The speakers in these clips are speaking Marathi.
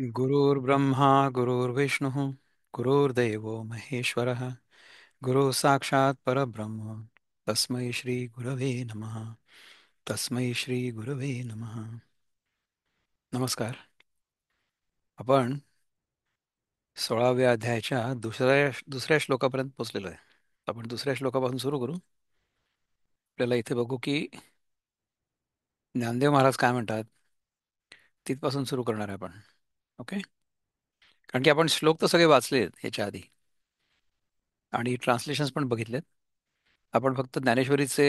गुरुर्ब्रह्मा गुरुर्विष्णुः गुरुर्देवो महेश्वरः गुरुः साक्षात् परब्रह्म तस्मै श्री गुरवे नमः. तस्मै श्री गुरवे नमः. नमस्कार. आपण 16व्या अध्यायाच्या दुसऱ्या श्लोकापर्यंत पोहोचलेलो आहे. आपण दुसऱ्या श्लोकापासून सुरू करू. आपल्याला इथे बघू की ज्ञानदेव महाराज काय म्हणतात तिथपासून सुरू करणार आहे आपण. ओके. कारण की आपण श्लोक तर सगळे वाचले आहेत याच्या आधी आणि ट्रान्सलेशन्स पण बघितलेत. आपण फक्त ज्ञानेश्वरीच्या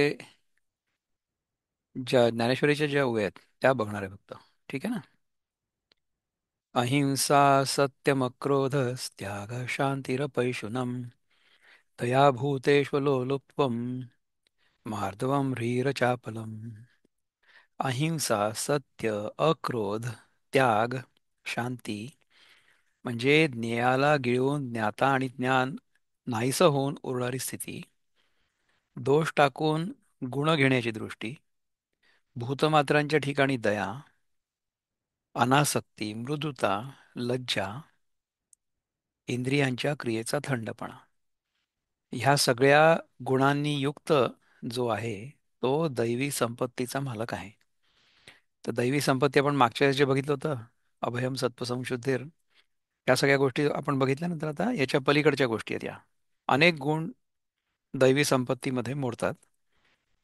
ज्या ओव्या आहेत त्या बघणार आहे फक्त. ठीक आहे ना. अहिंसा सत्यमक्रोध त्याग शांतिरपैशुनम दया भूतेष्वलोलुप्त्वं मार्दवम ह्रीरचापलम. अहिंसा सत्य अक्रोध त्याग शांती म्हणजे ज्ञेयाला गिळून ज्ञाता आणि ज्ञान नाहीसं होऊन उरणारी स्थिती. दोष टाकून गुण घेण्याची दृष्टी. भूतमात्रांच्या ठिकाणी दया, अनासक्ती, मृदुता, लज्जा, इंद्रियांच्या क्रियेचा थंडपणा. ह्या सगळ्या गुणांनी युक्त जो आहे तो दैवी संपत्तीचा मालक आहे. तर दैवी संपत्ती आपण मागच्या वेळेस जे बघितलं होतं, अभयम सत्व संशुद्धीर, या सगळ्या गोष्टी आपण बघितल्यानंतर आता याच्या पलीकडच्या गोष्टी आहेत या. अनेक गुण दैवी संपत्तीमध्ये मोडतात.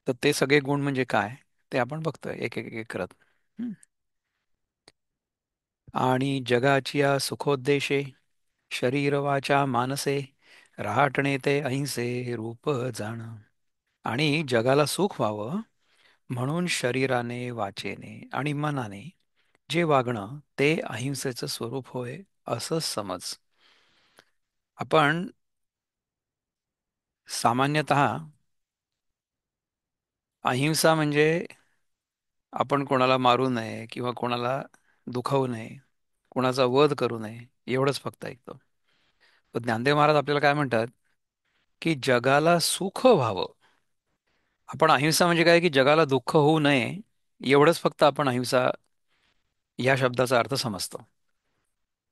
तर ते सगळे गुण म्हणजे काय ते आपण बघतोय एक एक एक करत. हं. आणि जगाची या सुखोद्देशे शरीर वाचा मानसे रहाटणे ते अहिंसे रूप जाण. आणि जगाला सुख व्हावं म्हणून शरीराने वाचेने आणि मनाने जे वागणं ते अहिंसेचं स्वरूप होय असं समज. आपण सामान्यतः अहिंसा म्हणजे आपण कोणाला मारू नये किंवा कोणाला दुखवू नये, कोणाचा वध करू नये एवढंच फक्त ऐकतो. पण ज्ञानदेव महाराज आपल्याला काय म्हणतात की जगाला सुख व्हावं. आपण अहिंसा म्हणजे काय की जगाला दुःख होऊ नये एवढंच फक्त आपण अहिंसा या शब्दाचा अर्थ समजतो.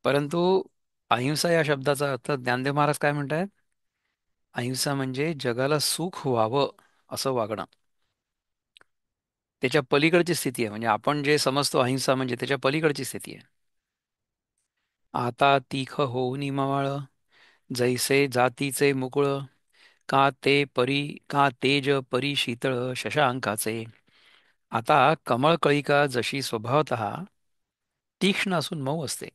परंतु अहिंसा या शब्दाचा अर्थ ज्ञानदेव महाराज काय म्हणतात, अहिंसा म्हणजे जगाला सुख व्हावं असं वागणं. त्याच्या पलीकडची स्थिती आहे. म्हणजे आपण जे समजतो अहिंसा म्हणजे त्याच्या पलीकडची स्थिती आहे. आता तीख होऊनी मवाळ जैसे जातीचे मुकुळ का तेज परी शीतळ शशांकाचे. आता कमळकळिका जशी स्वभावतः तीक्ष्ण असून मऊ असते.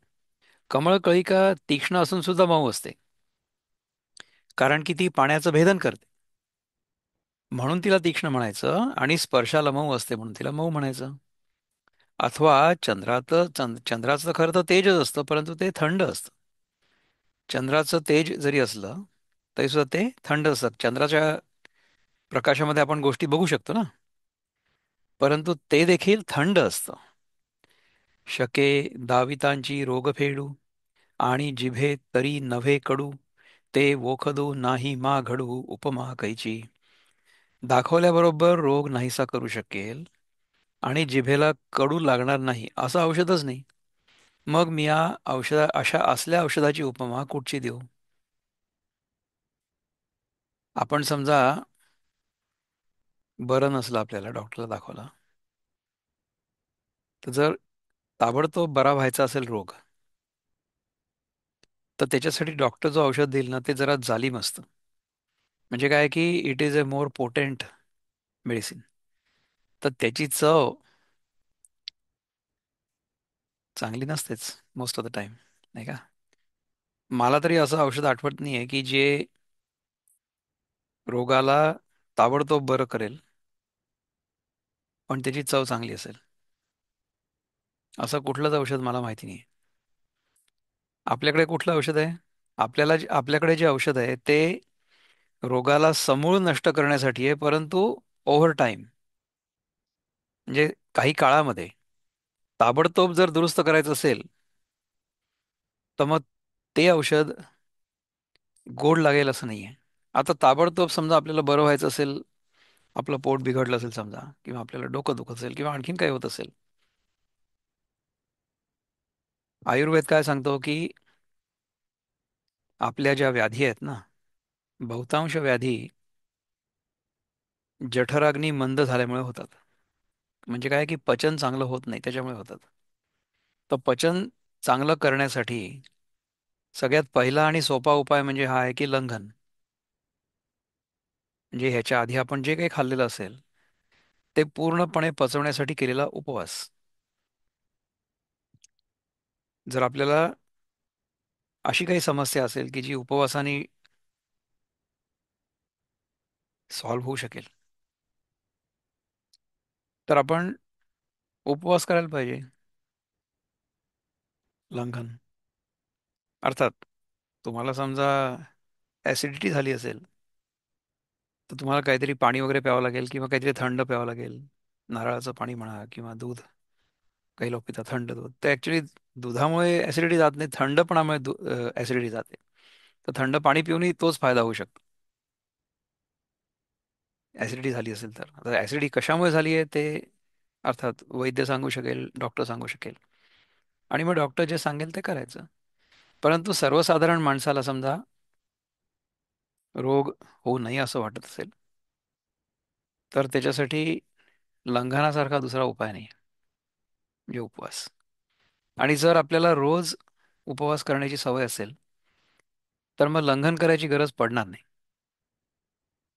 कमळकळिका तीक्ष्ण असून सुद्धा मऊ असते, कारण की ती पाण्याचं भेदन करते म्हणून तिला तीक्ष्ण म्हणायचं, आणि स्पर्शाला मऊ असते म्हणून तिला मऊ म्हणायचं. अथवा चंद्राचं खरं तर तेजच असतं, परंतु ते थंड असतं. चंद्राचं तेज जरी असलं तरी सुद्धा ते थंड असतं. चंद्राच्या प्रकाशामध्ये आपण गोष्टी बघू शकतो ना, परंतु ते देखील थंड असतं. शके दावितांची रोग फेडू आणि जिभे तरी नव्हे कडू ते वोखदू नाही मा घडू उपमा कैची. दाखवल्याबरोबर रोग नाहीसा करू शकेल आणि जिभेला कडू लागणार नाही असं औषधच नाही. मग मी या अशा असल्या औषधाची उपमा कुठची देऊ. आपण समजा बरं नसलं, आपल्याला डॉक्टरला दाखवला, तर जर ताबडतोब बरा व्हायचा असेल रोग, तर त्याच्यासाठी डॉक्टर जो औषध देईल ना ते जरा जालिम असतं. म्हणजे काय की it is a more potent medicine. तर त्याची चव चांगली नसतेच मोस्ट ऑफ द टाइम, नाही का. मला तरी असं औषध आठवत नाही आहे की जे रोगाला ताबडतोब बरं करेल पण त्याची चव चांगली असेल. असं कुठलंच औषध मला माहिती नाही. आपल्याकडे कुठलं औषध आहे? आपल्याकडे जे औषध आहे ते रोगाला समूळ नष्ट करण्यासाठी आहे, परंतु ओव्हर टाईम, म्हणजे काही काळामध्ये. ताबडतोब जर दुरुस्त करायचं असेल तर मग ते औषध गोड लागेल असं नाही आहे. आता ताबडतोब समजा आपल्याला बरं व्हायचं असेल, आपलं पोट बिघडलं असेल समजा, किंवा आपल्याला डोकं दुखत असेल किंवा आणखीन काही होत असेल, आयुर्वेद काय सांगतो की आपल्या ज्या व्याधी आहेत ना, बहुतांश व्याधी जठराग्नी मंद झाल्यामुळे होतात. म्हणजे काय की पचन चांगलं होत नाही त्याच्यामुळे होतात. तर पचन चांगलं करण्यासाठी सगळ्यात पहिला आणि सोपा उपाय म्हणजे हा आहे की लंघन. म्हणजे ह्याच्या आधी आपण जे काही खाल्लेलं असेल ते पूर्णपणे पचवण्यासाठी केलेला उपवास. जर आपल्याला अशी काही समस्या असेल की जी उपवासाने सॉल्व्ह होऊ शकेल, तर आपण उपवास करायला पाहिजे. लंघन अर्थात तुम्हाला समजा ऍसिडिटी झाली असेल, तर तुम्हाला काहीतरी पाणी वगैरे प्यावं लागेल किंवा काहीतरी थंड प्यावं लागेल. नारळाचं पाणी म्हणा किंवा दूध. काही लोक पितात थंड दूध. ते ऍक्च्युली दुधामुळे ऍसिडिटी जात नाही, थंडपणामुळे ऍसिडिटी जाते. तर थंड पाणी पिऊनही तोच फायदा होऊ शकतो ऍसिडिटी झाली असेल तर. आता ऍसिडिटी कशामुळे झाली आहे ते अर्थात वैद्य सांगू शकेल, डॉक्टर सांगू शकेल, आणि मग डॉक्टर जे सांगेल ते करायचं. परंतु सर्वसाधारण माणसाला समजा रोग होऊ नये असं वाटत असेल, तर त्याच्यासाठी लंघनासारखा दुसरा उपाय नाही, म्हणजे उपवास. आणि जर आपल्याला रोज उपवास करण्याची सवय असेल, तर मग लंघन करायची गरज पडणार नाही.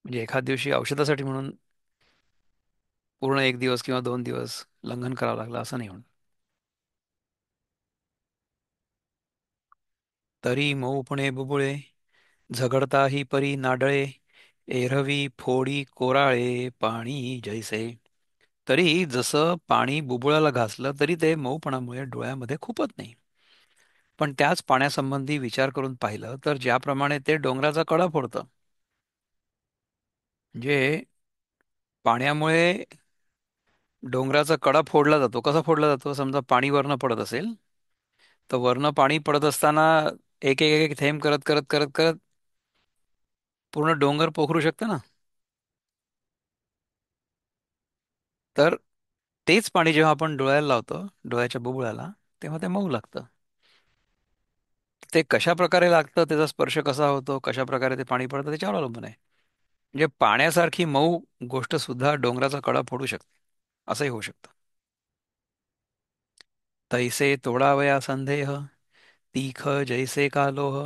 म्हणजे एखाद दिवशी औषधासाठी म्हणून पूर्ण एक दिवस किंवा 2 दिवस लंघन करावं लागलं असं नाही होणार. तरी मऊपणे बुबुळे झगडता ही परी नाडळे, एरवी फोडी कोराळे पाणी जैसे. तरी जसं पाणी बुबुळाला घासलं तरी ते मऊपणामुळे डोळ्यामध्ये खुपत नाही. पण त्याच पाण्यासंबंधी विचार करून पाहिलं तर ज्याप्रमाणे ते डोंगराचा कडा फोडतं, म्हणजे पाण्यामुळे डोंगराचा कडा फोडला जातो. कसा फोडला जातो? समजा पाणी वरनं पडत असेल, तर वरनं पाणी पडत असताना एक एक एक थेंब करत करत करत करत पूर्ण डोंगर पोखरू शकतं ना. तर तेच पाणी जेव्हा आपण डोळ्याला लावतो, डोळ्याच्या बुबुळाला, तेव्हा ते मऊ लागतं. ते कशा प्रकारे लागतं, त्याचा स्पर्श कसा होतो, कशा प्रकारे ते पाणी पडतं त्याच्यावर अवलंबून आहे. म्हणजे पाण्यासारखी मऊ गोष्ट सुद्धा डोंगराचा कडा फोडू शकते. असंही होऊ शकतं. तैसे तोडावया संदेह, तीख जैसे का लोह,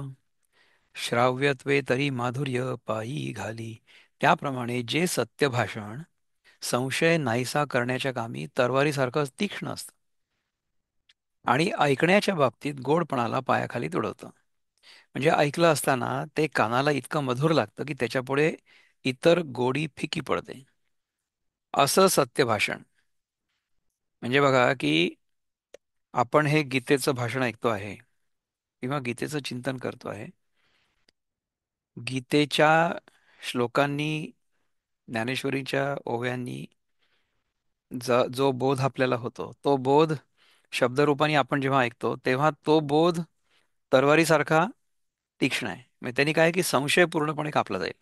श्राव्यत्वे तरी माधुर्य पायी घाली. त्याप्रमाणे जे सत्य भाषण संशय नाहीसा करण्याच्या कामी तरवारीसारखं तीक्ष्ण असतं आणि ऐकण्याच्या बाबतीत गोडपणाला पायाखाली तुडवतं. म्हणजे ऐकलं असताना ते कानाला इतकं मधुर लागतं की त्याच्यापुढे इतर गोडी फिकी पडते. असं सत्य भाषण म्हणजे बघा की आपण हे गीतेचं भाषण ऐकतो आहे किंवा गीतेचं चिंतन करतो आहे. गीतेच्या श्लोकांनी, ज्ञानेश्वरीच्या ओव्यांनी जो बोध आपल्याला होतो, तो बोध शब्दरूपाने आपण जेव्हा ऐकतो तेव्हा तो बोध तरवारीसारखा तीक्ष्ण आहे. म्हणजे त्यांनी काय की संशय पूर्णपणे कापला जाईल.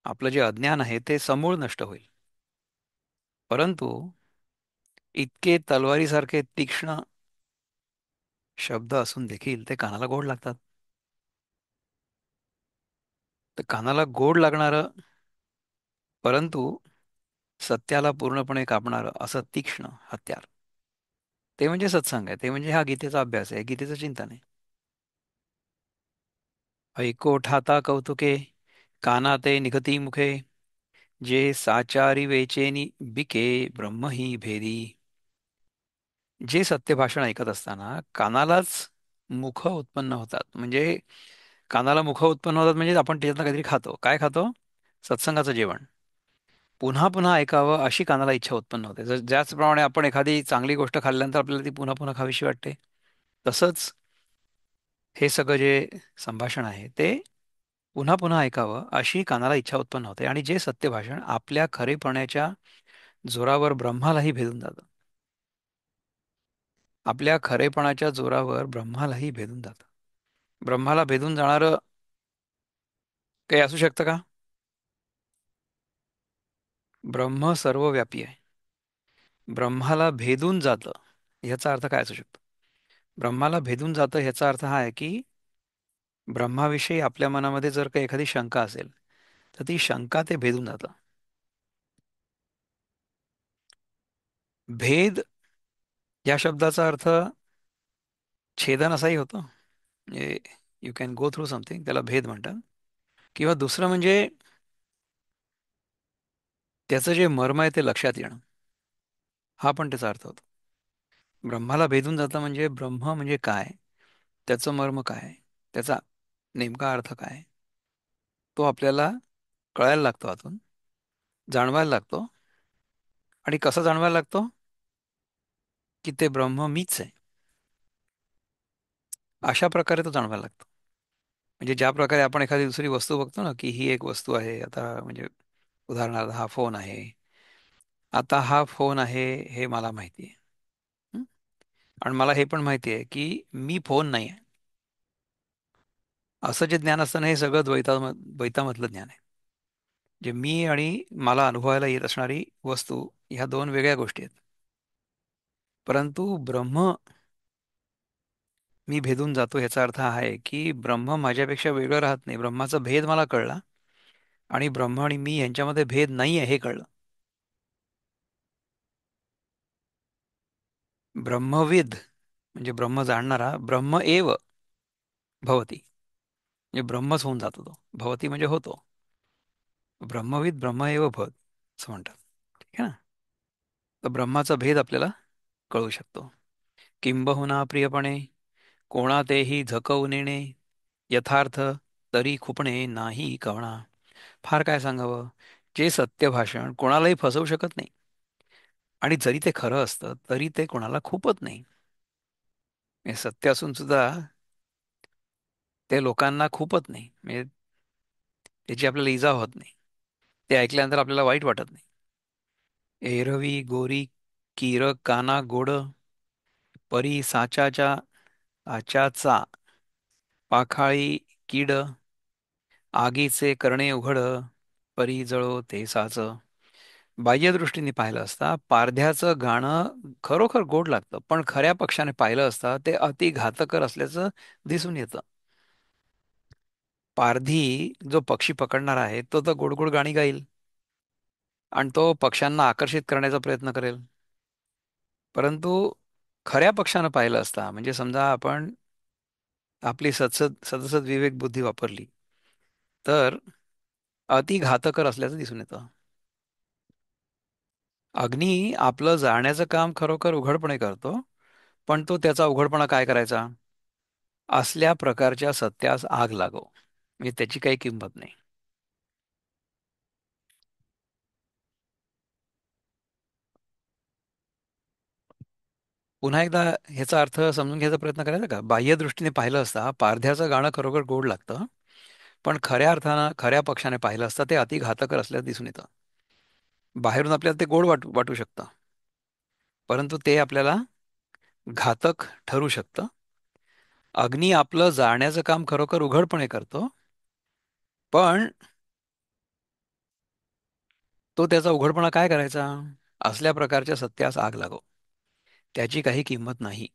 आपलं जे अज्ञान आहे ते समूळ नष्ट होईल. परंतु इतके तलवारीसारखे तीक्ष्ण शब्द असून देखील ते कानाला गोड लागतात. तर कानाला गोड लागणारं परंतु सत्याला पूर्णपणे कापणारं असं तीक्ष्ण हत्यार, ते म्हणजे सत्संग आहे. ते म्हणजे हा गीतेचा अभ्यास आहे, गीतेचं चिंतन आहे. ऐको ठाता कौतुके, काना ते निघती मुखे, जे साचारी वेचेनी बिके ब्रह्म ही भेदी. जे सत्य भाषण ऐकत असताना कानालाच मुख उत्पन्न होतात. म्हणजे कानाला मुख उत्पन्न होतात म्हणजे आपण त्याच्यातनं काहीतरी खातो. काय खातो? सत्संगाचं जेवण. पुन्हा पुन्हा ऐकावं अशी कानाला इच्छा उत्पन्न होते. ज्याचप्रमाणे आपण एखादी चांगली गोष्ट खाल्ल्यानंतर आपल्याला ती पुन्हा पुन्हा खावीशी वाटते, तसंच हे सगळं जे संभाषण आहे ते पुन्हा पुन्हा ऐकावं अशी कानाला इच्छा उत्पन्न होते. आणि जे सत्य भाषण आपल्या खरेपणाच्या जोरावर ब्रह्मालाही भेदून जातं. आपल्या खरेपणाच्या जोरावर ब्रह्मालाही भेदून जातं. ब्रह्माला भेदून जाणारं काही असू शकतं का? ब्रह्म सर्वव्यापी आहे. ब्रह्माला भेदून जातं ह्याचा अर्थ काय असू शकतो? ब्रह्माला भेदून जातं ह्याचा अर्थ हा आहे की ब्रह्माविषयी आपल्या मनामध्ये जर काही एखादी शंका असेल तर ती शंका ते भेदून जातं. भेद या शब्दाचा अर्थ छेदन असाही होतो. म्हणजे you can go through something, त्याला भेद म्हणतात. किंवा दुसरं म्हणजे त्याचं जे मर्म आहे ते लक्षात येणं, हा पण त्याचा अर्थ होतो. ब्रह्माला भेदून जातं म्हणजे ब्रह्म म्हणजे काय, त्याचं मर्म काय, त्याचा नेमका अर्थ काय, तो आपल्याला कळायला लागतो आतून, जाणवायला लागतो. आणि कसा जाणवायला लागतो? की ते ब्रह्म मीच आहे, अशा प्रकारे तो जाणवायला लागतो. म्हणजे ज्या प्रकारे आपण एखादी दुसरी वस्तू बघतो ना, की ही एक वस्तू आहे आता, म्हणजे उदाहरणार्थ हा फोन आहे. आता हा फोन आहे हे मला माहिती आहे. हं? आणि मला हे पण माहिती आहे की मी फोन नाही आहे. असं जे ज्ञान असतं ना, हे सगळं द्वैतामधलं ज्ञान आहे. जे मी आणि मला अनुभवायला येत असणारी वस्तू, ह्या दोन वेगळ्या गोष्टी आहेत. परंतु ब्रह्म मी भेदून जातो ह्याचा अर्थ हा आहे की ब्रह्म माझ्यापेक्षा वेगळं राहत नाही. ब्रह्माचा भेद मला कळला आणि ब्रह्म आणि मी यांच्यामध्ये भेद नाही आहे हे कळलं. ब्रह्मविद म्हणजे ब्रह्म जाणणारा, ब्रह्म एव भवती, म्हणजे ब्रह्मच होऊन जातो तो. भवती म्हणजे होतो. ब्रह्मविद ब्रह्म एव भवती असं म्हणतात. ठीक आहे ना. तर ब्रह्माचा भेद आपल्याला कळू शकतो. किंबहुना प्रियपणे कोणातेही झकवू नेणे, यथार्थ तरी खुपणे नाही कवणा. फार काय सांगावं, जे सत्य भाषण कोणालाही फसवू शकत नाही. आणि जरी ते खरं असतं तरी ते कोणाला खुपत नाही. हे सत्य असून सुद्धा ते लोकांना खुपत नाही, म्हणजे त्याची आपल्याला इजा होत नाही. ते ऐकल्यानंतर आपल्याला वाईट वाटत नाही. एरवी गोरी कीर काना गोड, परी साचाच्या आच्याचा पाखाळी कीड, आगीचे करणे उघड, परी जळो ते साच. बाह्यदृष्टीने पाहिलं असता पारध्याचं गाणं खरोखर गोड लागतं, पण खऱ्या पक्षाने पाहिलं असता ते अति घातकर असल्याचं दिसून येतं. पारधी जो पक्षी पकडणार आहे तो तर गोड गोड गाणी गाईल आणि तो पक्ष्यांना आकर्षित करण्याचा प्रयत्न करेल. परंतु खऱ्या पक्षानं पाहिलं असता, म्हणजे समजा आपण आपली सदसद विवेक बुद्धी वापरली, तर अति घातकर असल्याचं दिसून येतं. अग्नी आपलं जाळण्याचं काम खरोखर उघडपणे करतो, पण तो त्याचा उघडपणा काय करायचा? असल्या प्रकारच्या सत्यास आग लागो, म्हणजे त्याची काही किंमत नाही. पुन्हा एकदा ह्याचा अर्थ समजून घ्यायचा प्रयत्न करायचा का? बाह्य दृष्टीने पाहिलं असता पारध्याचं गाणं खरोखर गोड लागतं, पण खऱ्या अर्थानं खऱ्या पक्षाने पाहिलं असता ते अति घातकर असल्याचं दिसून येतं. बाहेरून आपल्याला ते गोड वाटू शकतं, परंतु ते आपल्याला घातक ठरू शकतं. अग्नी आपलं जाळण्याचं काम खरोखर उघडपणे करतो, पण तो त्याचा उघडपणा काय करायचा? असल्या प्रकारच्या सत्यास आग लागो, त्याची काही किंमत नाही.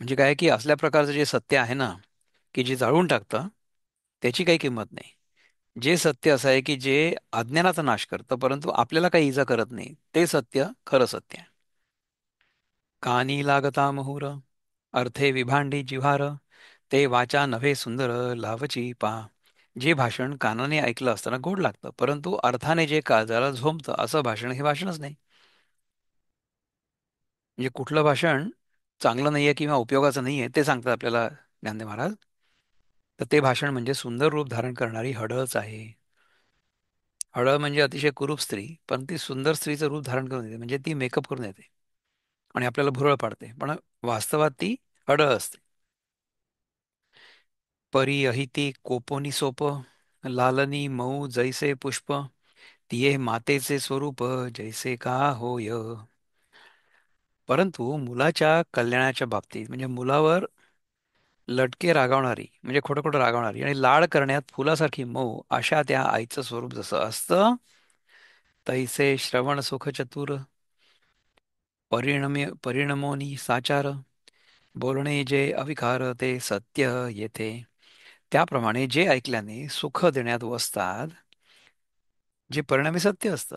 म्हणजे काय की असल्या प्रकारचं जे सत्य आहे ना, की जे जाळून टाकतं, त्याची काही किंमत नाही. जे सत्य असं आहे की जे अज्ञानाचा नाश करतं परंतु आपल्याला काही इजा करत नाही, ते सत्य खरं सत्य आहे. कानी लागता महुर, अर्थे विभांडी जिव्हार, ते वाचा नव्हे सुंदर लावची पा. जे भाषण कानाने ऐकलं असताना गोड लागतं, परंतु अर्थाने जे काळजाला झोंबतं असं भाषण हे भाषणच नाही. म्हणजे कुठलं भाषण चांगलं नाहीये किंवा उपयोगाचं नाहीये ते सांगतात आपल्याला ज्ञानदेव महाराज. तर ते भाषण म्हणजे सुंदर रूप धारण करणारी हडळच आहे. हळद म्हणजे अतिशय कुरूप स्त्री, पण ती सुंदर स्त्रीचं रूप धारण करून येते, म्हणजे ती मेकअप करून येते आणि आपल्याला भुरळ पाडते, पण वास्तवात ती हडळ असते. परी अहिती कोपोनी सोप, लालनी मऊ जैसे पुष्प, तिये मातेचे स्वरूप जैसे का होय. परंतु मुलाच्या कल्याणाच्या बाबतीत, म्हणजे मुलावर लटके रागावणारी, म्हणजे खोटं खोटं रागावणारी आणि लाड करण्यात फुलासारखी मऊ अशा त्या आईचं स्वरूप जसं असतं, तैसे श्रवण सुख चतुर परिणमोनी साचार, बोलणे जे अविकार ते सत्य येथे. त्याप्रमाणे जे ऐकल्याने सुख देण्यात वसतात, जे परिणामी सत्य असतं,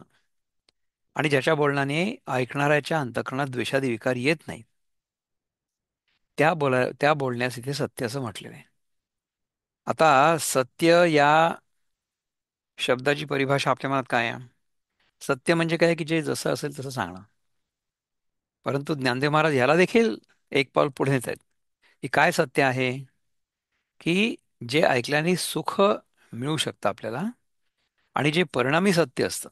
आणि ज्याच्या बोलण्याने ऐकणाऱ्याच्या अंतःकरणात द्वेषादी विकार येत नाहीत, त्या बोलण्यास इथे सत्य असं म्हटलेलं आहे. आता सत्य या शब्दाची परिभाषा आपल्या मनात काय आहे? सत्य म्हणजे काय की जे जसं असेल तसं सांगणं. परंतु ज्ञानदेव महाराज ह्याला देखील एक पाऊल पुढे नेत आहेत, की काय सत्य आहे, की जे ऐकल्याने सुख मिळू शकतं आपल्याला, आणि जे परिणामी सत्य असतं,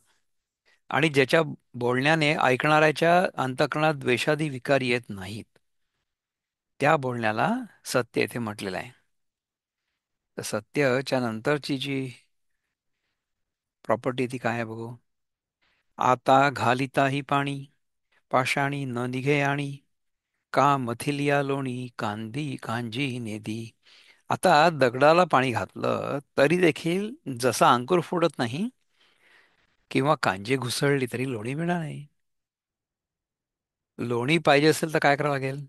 आणि ज्याच्या बोलण्याने ऐकणाऱ्याच्या अंतःकरणात द्वेषादी विकार येत नाहीत, त्या बोलण्याला सत्य येथे म्हटलेलं आहे. तर सत्यच्या नंतरची जी प्रॉपर्टी ती काय आहे बघू. आता घालिताही पाणी, पाषाणी न निघे आणि, का मथिलिया लोणी कांदी कांजी नेदी. आता दगडाला पाणी घातलं तरी देखील जसा अंकुर फुटत नाही, किंवा कांजी घुसळली तरी लोणी मिळणार नाही. लोणी पाहिजे असेल तर काय करावं लागेल,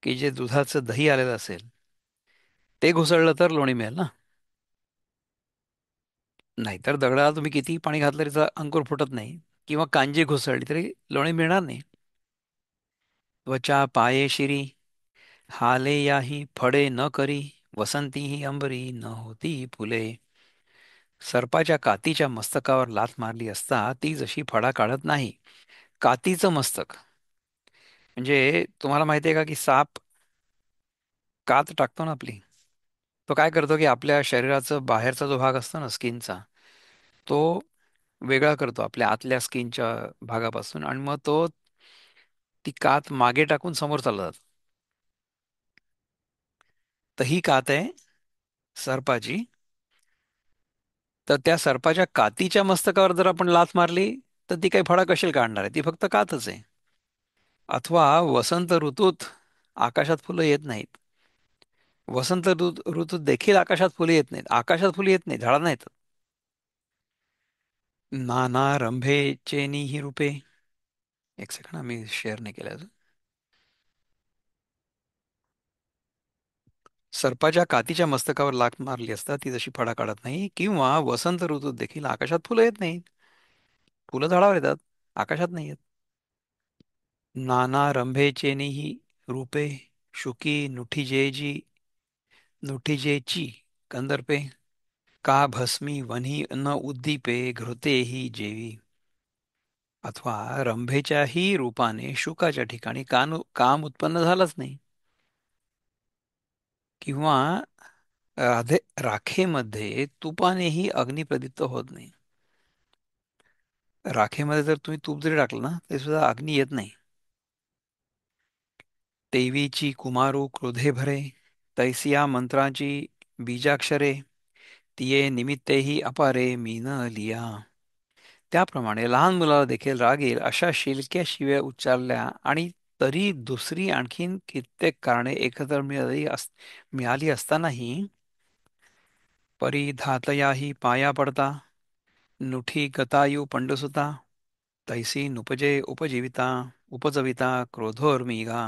की जे दुधाचं दही आलेलं असेल ते घुसळलं तर लोणी मिळेल ना. नाहीतर दगडाला तुम्ही किती पाणी घातलं तरी त्याचा अंकुर फुटत नाही, किंवा कांजी घुसळली तरी लोणी मिळणार नाही. त्वचा पाये शिरी, हाले याही फळे न करी, वसंती ही अंबरी न होती फुले. सर्पाच्या कातीच्या मस्तकावर लाथ मारली असता ती जशी फडा काढत नाही. कातीचं मस्तक म्हणजे तुम्हाला माहिती आहे का, की साप कात टाकतो ना आपली, तो काय करतो की आपल्या शरीराचं बाहेरचा जो भाग असतो ना स्किनचा, तो वेगळा करतो आपल्या आतल्या स्किनच्या भागापासून, आणि मग तो ती कात मागे टाकून समोर चालला जातो. तर ही कात आहे सर्पाची. तर त्या सर्पाच्या कातीच्या मस्तकावर जर आपण लाथ मारली तर ती काही फळा कशी काढणार आहे, ती फक्त कातच आहे. अथवा वसंत ऋतूत आकाशात फुलं येत नाहीत. ऋतूत देखील आकाशात फुले येत नाहीत, आकाशात फुले येत नाहीत, झाडांना येतात. नाना रंभे चेनी ही रूपे. एक सेकंड, आम्ही शेअर नाही केलं अजून. सर्पाच्या कातीच्या मस्तकावर लाथ मारली असता ती जशी फळा काढत नाही, किंवा वसंत ऋतूत देखील आकाशात फुलं येत नाहीत. फुलं झाडावर येतात, आकाशात नाही येत. नाना रंभे चेनी ही रूपे, शुकी नुठिजेची कंदर्पे, का भस्मी वन्ही न उद्दीपे घृते ही जेवी. अथवा रंभेच्याही रूपाने शुकाच्या ठिकाणी काम उत्पन्न झालंच नाही, किंवा राखेमध्ये तुपानेही अग्नी प्रदीप्त होत नाही. राखेमध्ये जर तुम्ही तूप जरी टाकलं ना तरी सुद्धा अग्नी येत नाही. देवीची कुमारू क्रोधे भरे, तैसिया मंत्राची बीजाक्षरे, तिये निमित्तेही अपारे मीन लिया. त्याप्रमाणे लहान मुलाला देखील राग येईल अशा शिलक्या शिव्या उच्चारल्या, आणि तरी दुसरी आणखीन कित्येक कारणे एकत्र मिळाली असतानाही, परिधातयाही पाया पडता, नुठी गतायू पंडुसुता, तैसी नुपजे उपजविता क्रोधोर्मिगा.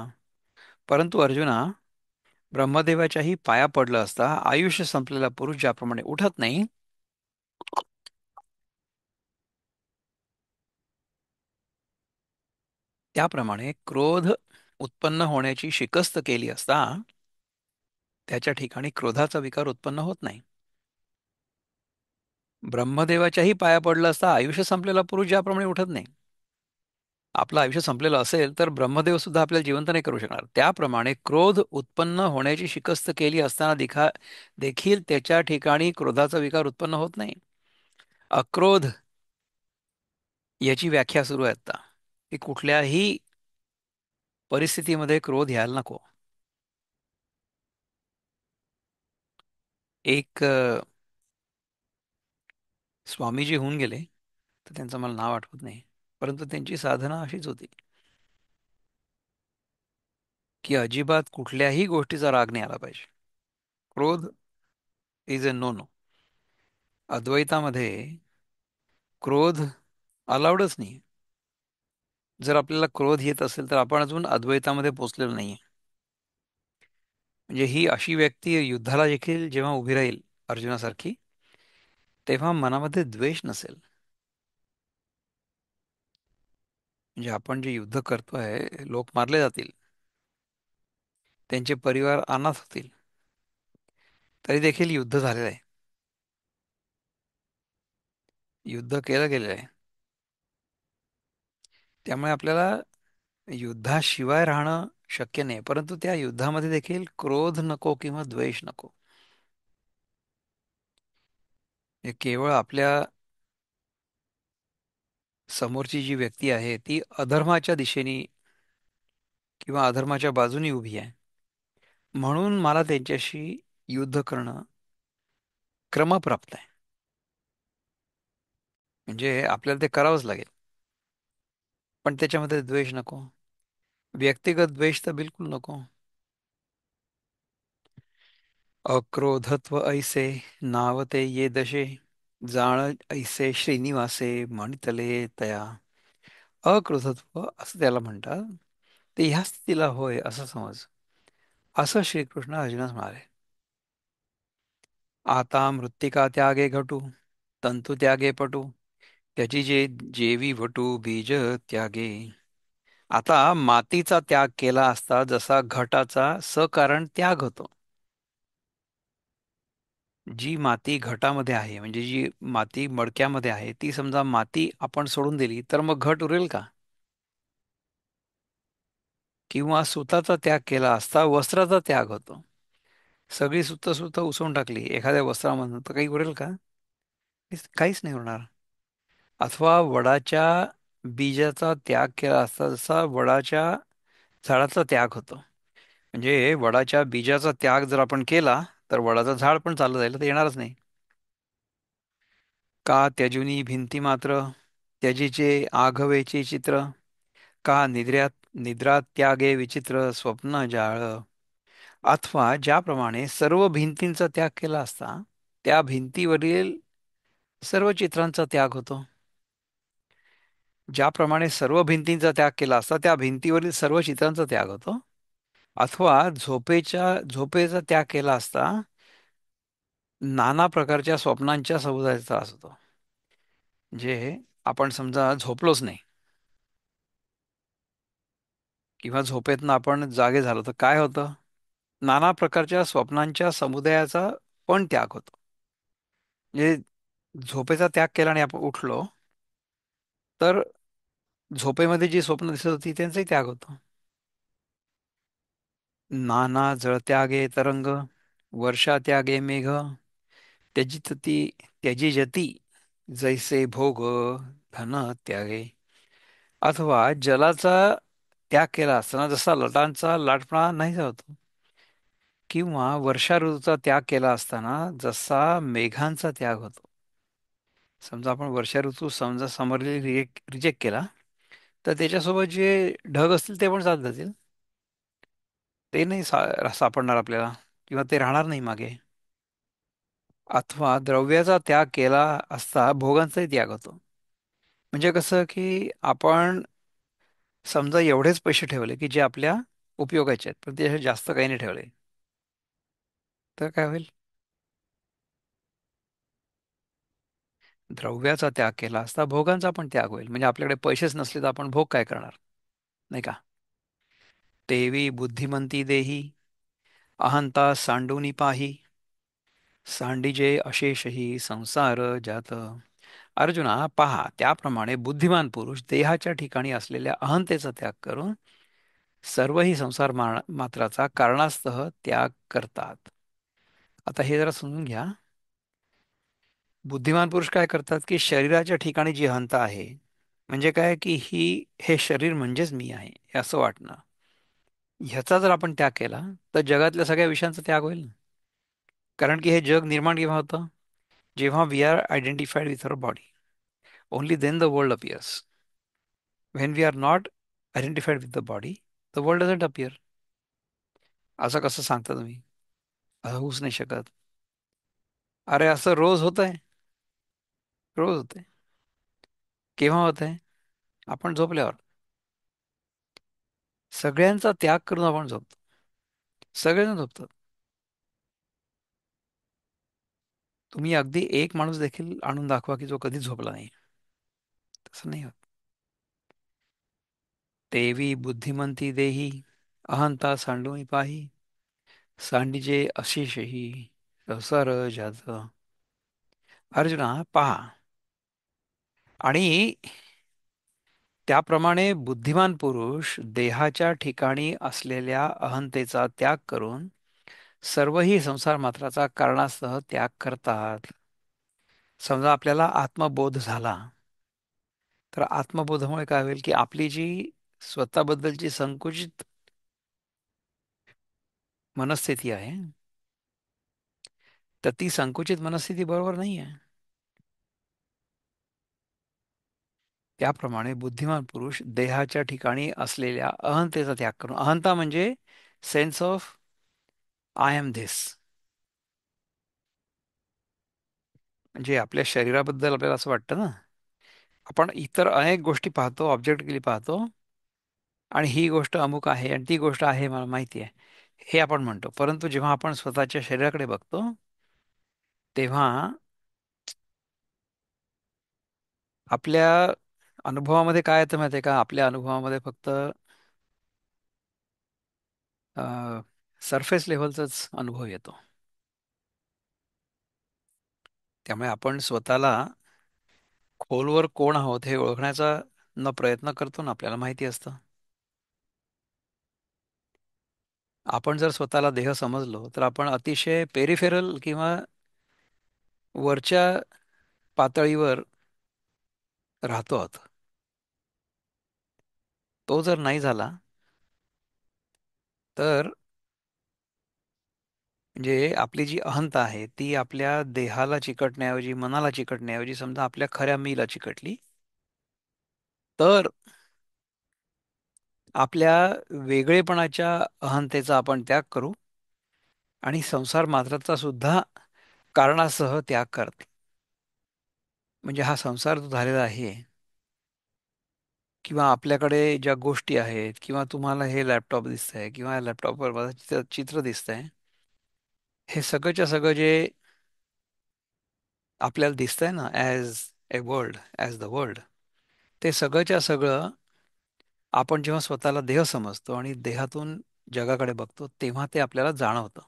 परंतु अर्जुना, ब्रह्मदेवाच्याही पाया पडलं असता आयुष्य संपलेला पुरुष ज्याप्रमाणे उठत नाही, त्याप्रमाणे क्रोध उत्पन्न होण्याची शिकस्त केली असता त्याच्या ठिकाणी क्रोधाचा विकार उत्पन्न होत नाही. ब्रह्मदेवाच्याही पाया पडलं असता आयुष्य संपलेला पुरुष ज्याप्रमाणे उठत नाही. आपलं आयुष्य संपलेलं असेल तर ब्रह्मदेव सुद्धा आपल्याला जिवंत नाही करू शकणार. त्याप्रमाणे क्रोध उत्पन्न होण्याची शिकस्त केली असताना देखील त्याच्या ठिकाणी क्रोधाचा विकार उत्पन्न होत नाही. अक्रोध याची व्याख्या सुरू आहे आता, की कुठल्याही परिस्थितीमध्ये क्रोध यायला नको. एक स्वामीजी होऊन गेले, तर त्यांचं मला नाव आठवत नाही, परंतु त्यांची साधना अशीच होती, की अजिबात कुठल्याही गोष्टीचा राग नाही आला पाहिजे. क्रोध इज अ नो नो. अद्वैतामध्ये क्रोध अलाउडच नाही. जर आपल्याला क्रोध येत असेल तर आपण अजून अद्वैतामध्ये पोहोचलेलो नाहीये. म्हणजे ही अशी व्यक्ती युद्धाला देखील जेव्हा उभी राहील अर्जुनासारखी, तेव्हा मनामध्ये द्वेष नसेल. म्हणजे आपण जे युद्ध करतोय, लोक मारले जातील, त्यांचे परिवार अनाथ होतील, तरी देखील युद्ध झालेलं आहे. युद्ध केलं गेलेलं आहे. त्यामुळे आपल्याला युद्धाशिवाय राहणं शक्य नाही, परंतु त्या युद्धामध्ये देखील क्रोध नको किंवा द्वेष नको. हे केवळ आपल्या समोरची जी व्यक्ती आहे ती अधर्माच्या दिशेने किंवा अधर्माच्या बाजूनी उभी आहे, म्हणून मला त्यांच्याशी युद्ध करणं क्रमप्राप्त आहे. म्हणजे आपल्याला ते करावंच लागेल, पण त्याच्यामध्ये द्वेष नको. व्यक्तिगत द्वेष तर बिलकुल नको. अक्रोधत्व ऐसे नावते ये दशे, जाण ऐसे श्रीनिवासे म्हणतले तया. अक्रोधत्व असं त्याला म्हणतात. ते ह्या स्थितीला होय असं समज, असं श्रीकृष्ण अर्जुनास म्हणाले. आता मृत्तिका त्यागे घटू, तंतु त्यागे पटू, त्याची जे जेवी वटू बीज त्यागे. आता मातीचा त्याग केला असता जसा घटाचा सकारण त्याग होतो. जी माती घटामध्ये आहे, म्हणजे जी माती मडक्यामध्ये आहे, ती समजा माती आपण सोडून दिली तर मग घट उरेल का? किंवा सुताचा त्याग केला असता वस्त्राचा त्याग होतो. सगळी सुत उसवून टाकली एखाद्या वस्त्रामधून तर काही उरेल का? काहीच नाही उरणार. अथवा वडाच्या बीजाचा त्याग केला असता जसा वडाच्या झाडाचा त्याग होतो. म्हणजे वडाच्या बीजाचा त्याग जर आपण केला तर वडाचं झाड पण चाललं जाईल, तर येणारच नाही. का त्यजुनी भिंती मात्र, त्यजीचे आघवेचे चित्र, का निद्रा त्यागे विचित्र स्वप्न जाळ. अथवा ज्याप्रमाणे सर्व भिंतींचा त्याग केला असता त्या भिंतीवरील सर्व चित्रांचा त्याग होतो. ज्याप्रमाणे सर्व भिंतींचा त्याग केला असता त्या भिंतीवरील सर्व चित्रांचा त्याग होतो. अथवा झोपेचा त्याग केला असता नाना प्रकारच्या स्वप्नांच्या समुदायाचा त्रास होतो. म्हणजे आपण समजा झोपलोच नाही किंवा झोपेतनं आपण जागे झालो तर काय होतं? नाना प्रकारच्या स्वप्नांच्या समुदायाचा पण त्याग होतो. म्हणजे झोपेचा त्याग केला आणि आपण उठलो तर झोपेमध्ये जी स्वप्न दिसत होती त्यांचाही त्याग होतो. नाना जळत्यागे तरंग, वर्षा त्यागे मेघ, त्यजितती त्यजिजती जैसे भोग धन त्यागे. अथवा जलाचा त्याग केला असताना जसा लटांचा लाटपणा नाही होतो, किंवा वर्षा ऋतूचा त्याग केला असताना जसा मेघांचा त्याग होतो. समजा आपण वर्षा ऋतू समजा समरली रिजेक्ट केला तर त्याच्यासोबत जे ढग असतील ते पण जात जातील. ते नाही सापडणार आपल्याला, किंवा ते राहणार नाही मागे. अथवा द्रव्याचा त्याग केला असता भोगांचाही त्याग होतो. म्हणजे कसं की आपण समजा एवढेच पैसे ठेवले की जे आपल्या उपयोगाचे आहेत, पण ते जास्त काही नाही ठेवले, तर काय होईल? द्रव्याचा त्याग केला असता भोगांचा पण त्याग होईल. म्हणजे आपल्याकडे पैसेच नसले तर आपण भोग काय करणार, नाही का? तेवी बुद्धिमंती देही, अहंता सांडूनी पाही, सांडिजे अशेषही संसार जात. अर्जुना पहा, त्याप्रमाणे बुद्धिमान पुरुष देहाच्या ठिकाणी असलेल्या अहंतेचा त्याग करून सर्वही संसार मात्राचा कारणास्तः त्याग करतात. आता हे जरा समजून घ्या. बुद्धिमान पुरुष काय करतात की शरीराच्या ठिकाणी जी अहंता आहे, म्हणजे काय की हे शरीर म्हणजेच मी आहे हे असं वाटणं, ह्याचा जर आपण त्याग केला तर जगातल्या सगळ्या विषयांचा त्याग होईल ना. कारण की हे जग निर्माण केव्हा होतं? जेव्हा we are identified with our body, only then the world appears. When we are not identified with the body, the world doesn't appear. असं कसं सांगता तुम्ही? असं होऊच नाही शकत. अरे असं रोज होत आहे. रोज होत आहे. केव्हा होत आहे? आपण झोपल्यावर. सगळ्यांचा त्याग करून आपण झोपतो. सगळेजण झोपतात. तुम्ही अगदी एक माणूस देखील आणून दाखवा की जो कधीच झोपला नाही. तसं नाही होत. देवी बुद्धिमंती देही, अहंता सांडून पाही, सांडीजे अशेषही संसार जात. अर्जुना पहा. आणि त्याप्रमाणे बुद्धिमान पुरुष देहाच्या ठिकाणी असलेल्या अहंतेचा त्याग करून सर्वही संसार मात्राचा कारणास्तव त्याग करतात. समजा आपल्याला आत्मबोध झाला, तर आत्मबोधामुळे काय होईल की आपली जी स्वतःबद्दलची संकुचित मनस्थिती आहे, तर ती संकुचित मनस्थिती बरोबर नाही आहे. त्याप्रमाणे बुद्धिमान पुरुष देहाच्या ठिकाणी असलेल्या अहंतेचा त्याग करून, अहंता म्हणजे sense of I am this, म्हणजे आपल्या शरीराबद्दल आपल्याला असं वाटतं ना, आपण इतर अनेक गोष्टी पाहतो, ऑब्जेक्टिव्हली पाहतो, आणि ही गोष्ट अमुक आहे आणि ती गोष्ट आहे मला माहिती आहे, हे आपण म्हणतो. परंतु जेव्हा आपण स्वतःच्या शरीराकडे बघतो, तेव्हा आपल्या अनुभवामध्ये काय येतं माहिती आहे का? आपल्या अनुभवामध्ये फक्त सरफेस लेव्हलचाच अनुभव येतो. त्यामुळे आपण स्वतःला खोलवर कोण आहोत हे ओळखण्याचा न प्रयत्न करतो ना, आपल्याला माहिती असतं. आपण जर स्वतःला देह समजलो, तर आपण अतिशय पेरिफेरल किंवा वरच्या पातळीवर राहतो आहोत. तो जर नाही झाला, तर म्हणजे आपली जी अहंता आहे ती आपल्या देहाला चिकटण्याऐवजी, मनाला चिकटण्याऐवजी समजा आपल्या खऱ्या मीला चिकटली, तर आपल्या वेगळेपणाच्या अहंतेचा आपण त्याग करू आणि संसार मात्राचा सुद्धा कारणासह त्याग करते. म्हणजे हा संसार जो झालेला आहे, किंवा आपल्याकडे ज्या गोष्टी आहेत, किंवा तुम्हाला हे लॅपटॉप दिसतंय किंवा या लॅपटॉपवर माझं चित्र दिसतंय, हे सगळंच्या सगळं जे आपल्याला दिसतंय ना, as a world, as the world, ते सगळंच्या सगळं आपण जेव्हा स्वतःला देह समजतो आणि देहातून जगाकडे बघतो, तेव्हा ते आपल्याला जाणवतं.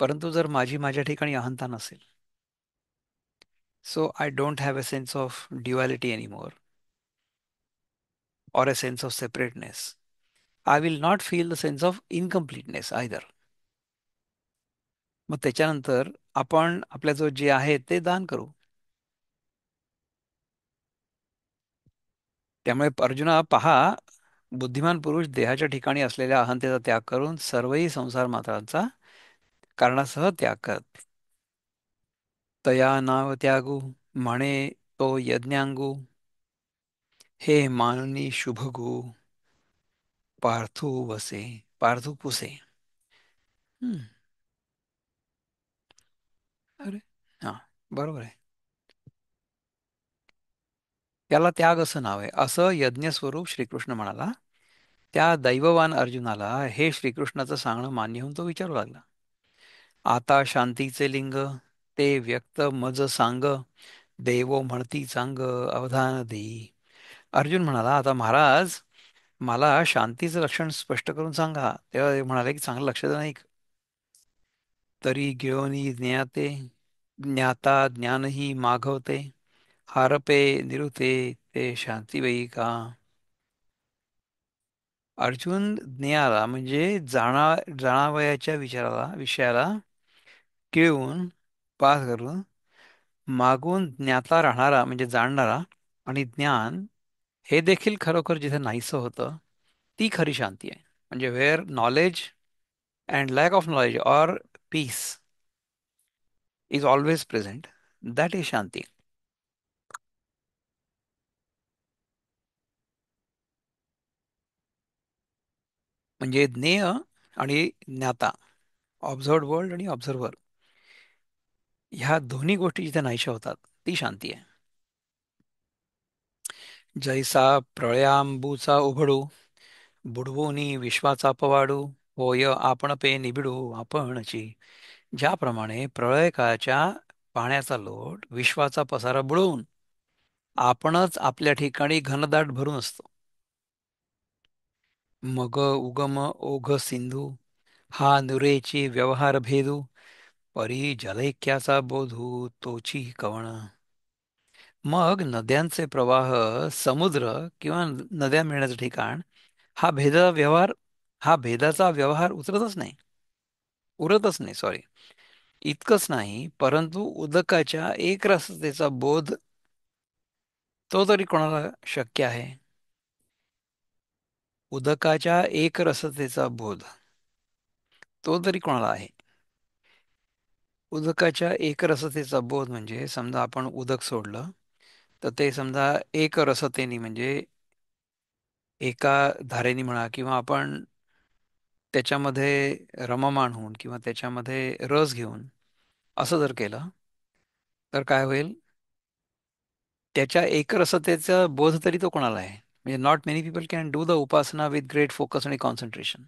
परंतु जर माझ्या ठिकाणी अहंता नसेल, so I don't have a sense of duality anymore, or a sense of separateness. I will not feel the sense of incompleteness either. मग त्याच्यानंतर आपण आपल्या जो जे आहे ते दान करू. त्यामुळे अर्जुना पहा, बुद्धिमान पुरुष देहाच्या ठिकाणी असलेल्या अहंतेचा त्याग करून सर्वही संसार मात्रांचा कारणासह त्याग करत. तया नाव त्यागू म्हणे तो यज्ञांगू, हे माननी शुभगू पार्थू वसे, पार्थू पुसे. हम्म, अरे हा, बरोबर आहे. त्याला त्याग असं नाव आहे, असं यज्ञस्वरूप श्रीकृष्ण म्हणाला. त्या दैववान अर्जुनाला हे श्रीकृष्णाचं सांगणं मान्य होऊन तो विचारू लागला. आता शांतीचे लिंग, ते व्यक्त मज सांग, देवो म्हणती चांग, अवधान देई. अर्जुन म्हणाला, आता महाराज, मला शांतीचं लक्षण स्पष्ट करून सांगा. तेव्हा ते म्हणाले की चांगलं लक्ष द्या, नाही का? तरी गिळोनी ज्ञाते, ज्ञाता ज्ञानही मागवते, हारपे निरुते ते शांती वही का. अर्जुन ज्ञाला म्हणजे जाणावयाच्या विषयाला किळवून पास करून, मागून ज्ञाता राहणारा म्हणजे जाणणारा, आणि ज्ञान हे देखील खरोखर जिथे नाहीसं होतं, ती खरी शांती आहे. म्हणजे where knowledge and lack of knowledge or peace is always present, that is शांती. म्हणजे ज्ञेय आणि ज्ञाता, ऑब्झर्वड वर्ल्ड आणि ऑब्झर्वर, ह्या दोन्ही गोष्टी जिथे नाहीशा होतात, ती शांती आहे. जैसा प्रळयांबूचा उघडू बुडवोनी विश्वाचा पवाडू, होय आपण पे निबिडू आपणची. ज्याप्रमाणे प्रळय काळाच्या पाण्याचा लोट विश्वाचा पसारा बुडवून आपणच आपल्या ठिकाणी घनदाट भरून असतो. मग उगम ओघ सिंधू, हा नुरेची व्यवहार भेदू, परी जलैक्याचा बोधू तोची कवण. मग नद्यांचे प्रवाह, समुद्र किंवा नद्या मिळण्याचं ठिकाण, हा भेदाचा व्यवहार हा भेदाचा व्यवहार उरतच नाही, सॉरी. इतकंच नाही, परंतु उदकाच्या एकरसतेचा बोध तो तरी कोणाला शक्य आहे? उदकाच्या एकरसतेचा बोध तो तरी कोणाला आहे? उदकाच्या एकरसतेचा बोध म्हणजे समजा आपण उदक सोडलं, तर ते समजा एकरसतेने म्हणजे एका धारेने म्हणा, किंवा आपण त्याच्यामध्ये रममाण होऊन किंवा त्याच्यामध्ये रस घेऊन असं जर केलं, तर काय होईल? त्याच्या एकरसतेचा बोध तरी तो कोणाला आहे? म्हणजे not many people can do the Upasana with great focus आणि कॉन्सन्ट्रेशन.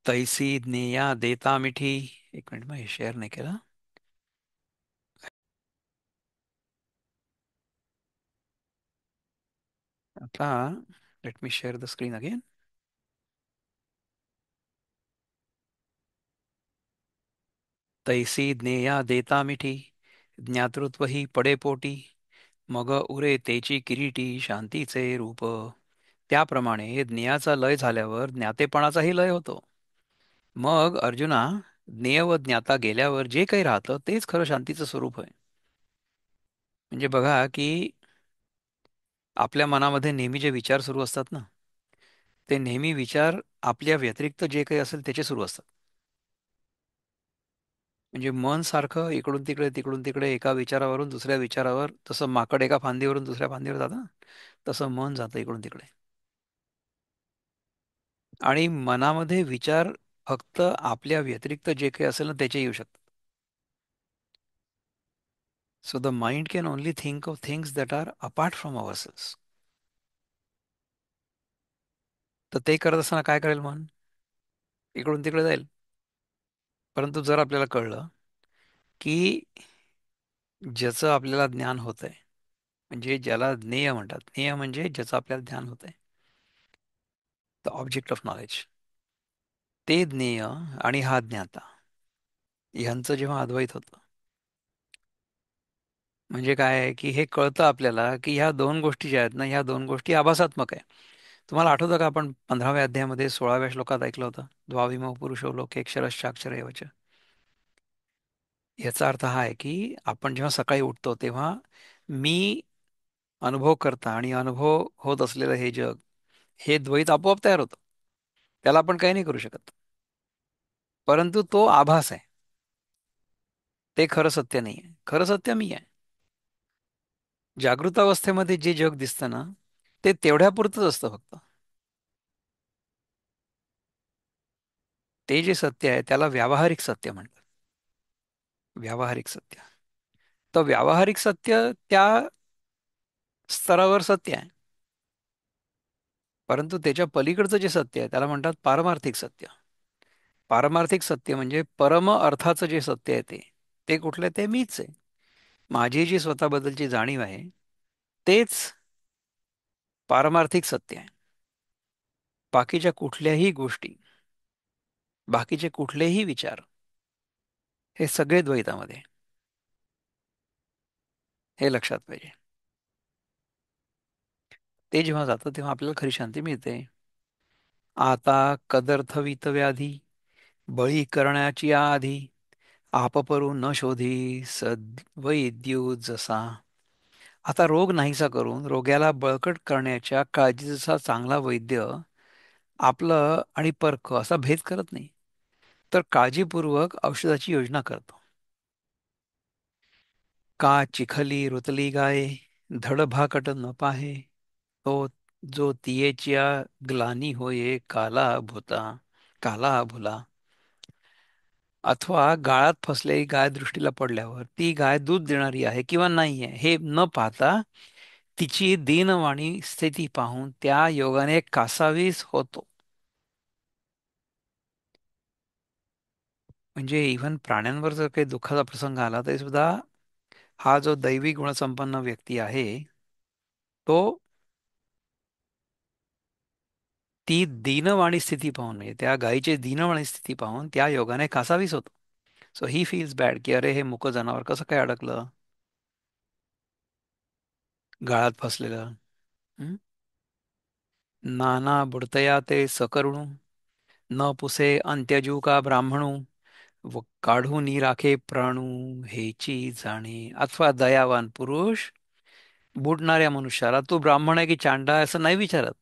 तैसी ज्ञेया देता मिठी. एक मिनिट, मग शेअर नाही केला. आता let me share the screen again. तैसी ज्ञेया देता मिठी, ज्ञातृत्व ही पडे पोटी, मग उरे तेची किरीटी शांतीचे रूप. त्याप्रमाणे ज्ञेयाचा लय झाल्यावर ज्ञातेपणाचाही लय होतो. मग अर्जुना, ज्ञेय व ज्ञाता गेल्यावर जे काही राहतं तेच खरं शांतीचं स्वरूप आहे. म्हणजे बघा की आपल्या मनामध्ये नेहमी जे विचार सुरू असतात ना, ते नेहमी विचार आपल्या व्यतिरिक्त जे काही असेल त्याचे सुरू असतात. म्हणजे मन सारखं इकडून तिकडे तिकडून तिकडे एका विचारावरून दुसऱ्या विचारावर, तसं माकड एका फांदीवरून दुसऱ्या फांदीवर जातं ना, तसं मन जातं इकडून तिकडे. आणि मनामध्ये विचार फक्त आपल्या व्यतिरिक्त जे काही असेल ना त्याचे येऊ शकतात. So the mind can only think of things that are apart from ourselves. तर ते करत असताना काय करेल मन? इकडून तिकडे जाईल. परंतु जर आपल्याला कळलं की ज्याचं आपल्याला ज्ञान होतंय, म्हणजे ज्याला ज्ञेय म्हणतात, ज्ञेय म्हणजे ज्याचं आपल्याला ज्ञान होतंय, द ऑब्जेक्ट ऑफ नॉलेज, ते ज्ञेय आणि हा ज्ञाता ह्यांचं जेव्हा अद्वैत होतं, म्हणजे काय आहे की हे कळतं आपल्याला की ह्या दोन गोष्टी ज्या आहेत ना, ह्या दोन गोष्टी आभासात्मक आहे. तुम्हाला आठवतं का आपण 15व्या अध्यायामध्ये 16व्या श्लोकात ऐकलं होतं, द्वाविमो पुरुषो लोके क्षरश्चाक्षर एवच. याचा अर्थ हा आहे की आपण जेव्हा सकाळी उठतो तेव्हा मी अनुभव करता आणि अनुभव होत असलेलं हे जग, हे द्वैत आपोआप तयार होतं. त्याला आपण काही नाही करू शकत. परंतु तो आभास आहे, ते खरं सत्य नाही आहे. खरं सत्य मी आहे. जागृत अवस्थेमध्ये जे जग दिसतं ना, ते तेवढ्यापुरतंच असतं फक्त. ते जे सत्य आहे त्याला व्यावहारिक सत्य म्हणतात. व्यावहारिक सत्य. तर व्यावहारिक सत्य त्या स्तरावर सत्य आहे. परंतु त्याच्या पलीकडचं जे सत्य आहे त्याला म्हणतात पारमार्थिक सत्य. पारमार्थिक सत्य म्हणजे परम अर्थाचं जे सत्य आहे ते कुठलं आहे? ते मीच आहे. माझी जी स्वतःबद्दलची जाणीव आहे तेच पारमार्थिक सत्य आहे. बाकीच्या कुठल्याही गोष्टी, बाकीचे कुठलेही विचार, हे सगळे द्वैतामध्ये आहे. हे लक्षात पाहिजे. ते जेव्हा जातं तेव्हा आपल्याला खरी शांती मिळते. आता कदर्थ व्याधी, बळी करण्याची आधी, आपपरू न शोधी सद्वैद्यू जसा. आता रोग नाहीसा करून रोग्याला बळकट करण्याच्या काळजीचा चांगला वैद्य आपलं आणि परख असा भेद करत नाही, तर काळजीपूर्वक औषधाची योजना करतो. का चिखली रुतली गाये, धड भाकट न पाहे, तो जो तियेच्या ग्लानी होये काला भुला. अथवा गाळात फसलेली गाय दृष्टीला पडल्यावर ती गाय दूध देणारी आहे किंवा नाही आहे हे न पाहता तिची दीनवाणी स्थिती पाहून त्या योगाने कासावीस होतो. म्हणजे इव्हन प्राण्यांवर जर काही दुःखाचा प्रसंग आला तरी सुद्धा हा जो दैवी गुणसंपन्न व्यक्ती आहे तो ती दीनवाणी स्थिती पाहून म्हणजे त्या गायीची दीनवाणी स्थिती पाहून त्या योगाने कासावीस होतो. सो ही फील्स बॅड की अरे हे मुकं जनावर कसं काय अडकलं गाळात फसलेलं. हं? नाना बुडतया ते सकरुणू न पुसे अंत्यजू का ब्राह्मणू व काढून राखे प्राणू हेची जाणे. अथवा दयावान पुरुष बुडणाऱ्या मनुष्याला तू ब्राह्मण आहे की चांडा आहे असं नाही विचारत,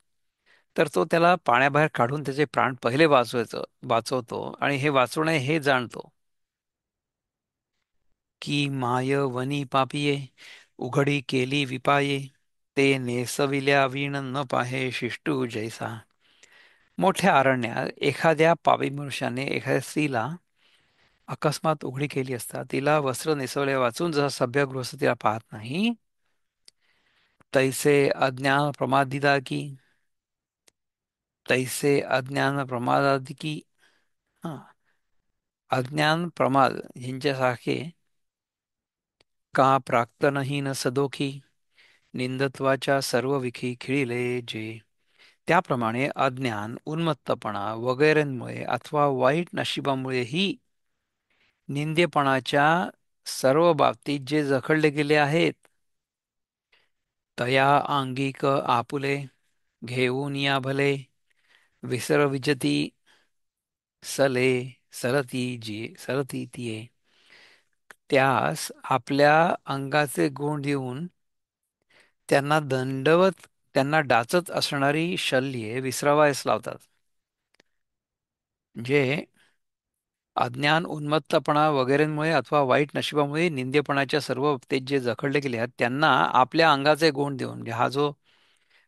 तर तो त्याला पाण्याबाहेर काढून त्याचे प्राण पहिले वाचवतो आणि हे वाचवणे हे जाणतो. की माय वनी पापिये उघडी केली विपाये ते नेसविल्या विण न पाहे शिष्टू जैसा. मोठ्या अरण्यात एखाद्या पापी मनुष्याने एखाद्या स्त्रीला अकस्मात उघडी केली असता तिला वस्त्र नेसवले वाचून जसा सभ्य गृहस्थ तिला पाहत नाही, तैसे अज्ञान प्रमादिता की तैसे अज्ञान प्रमादादि की हा अज्ञान प्रमाद यांच्यासारखे का प्राक्तनहीन सदोखी निंदत्वाच्या सर्व विखी खिळिले जे. त्याप्रमाणे अज्ञान उन्मत्तपणा वगैरेंमुळे अथवा वाईट नशिबामुळेही निंदेपणाच्या सर्व बाबतीत जे जखडले गेले आहेत, तया आंगिक आपुले घेऊन या भले विसर विजती सले सरती तिये. त्यास आपल्या अंगाचे गुण देऊन त्यांना डाचत असणारी शल्ये विसरावयास लावतात. म्हणजे अज्ञान उन्मत्तपणा वगैरेंमुळे अथवा वाईट नशिबामुळे निंदेपणाच्या सर्व बाबतीत जे जखडले गेले आहेत त्यांना आपल्या अंगाचे गुण देऊन, म्हणजे हा जो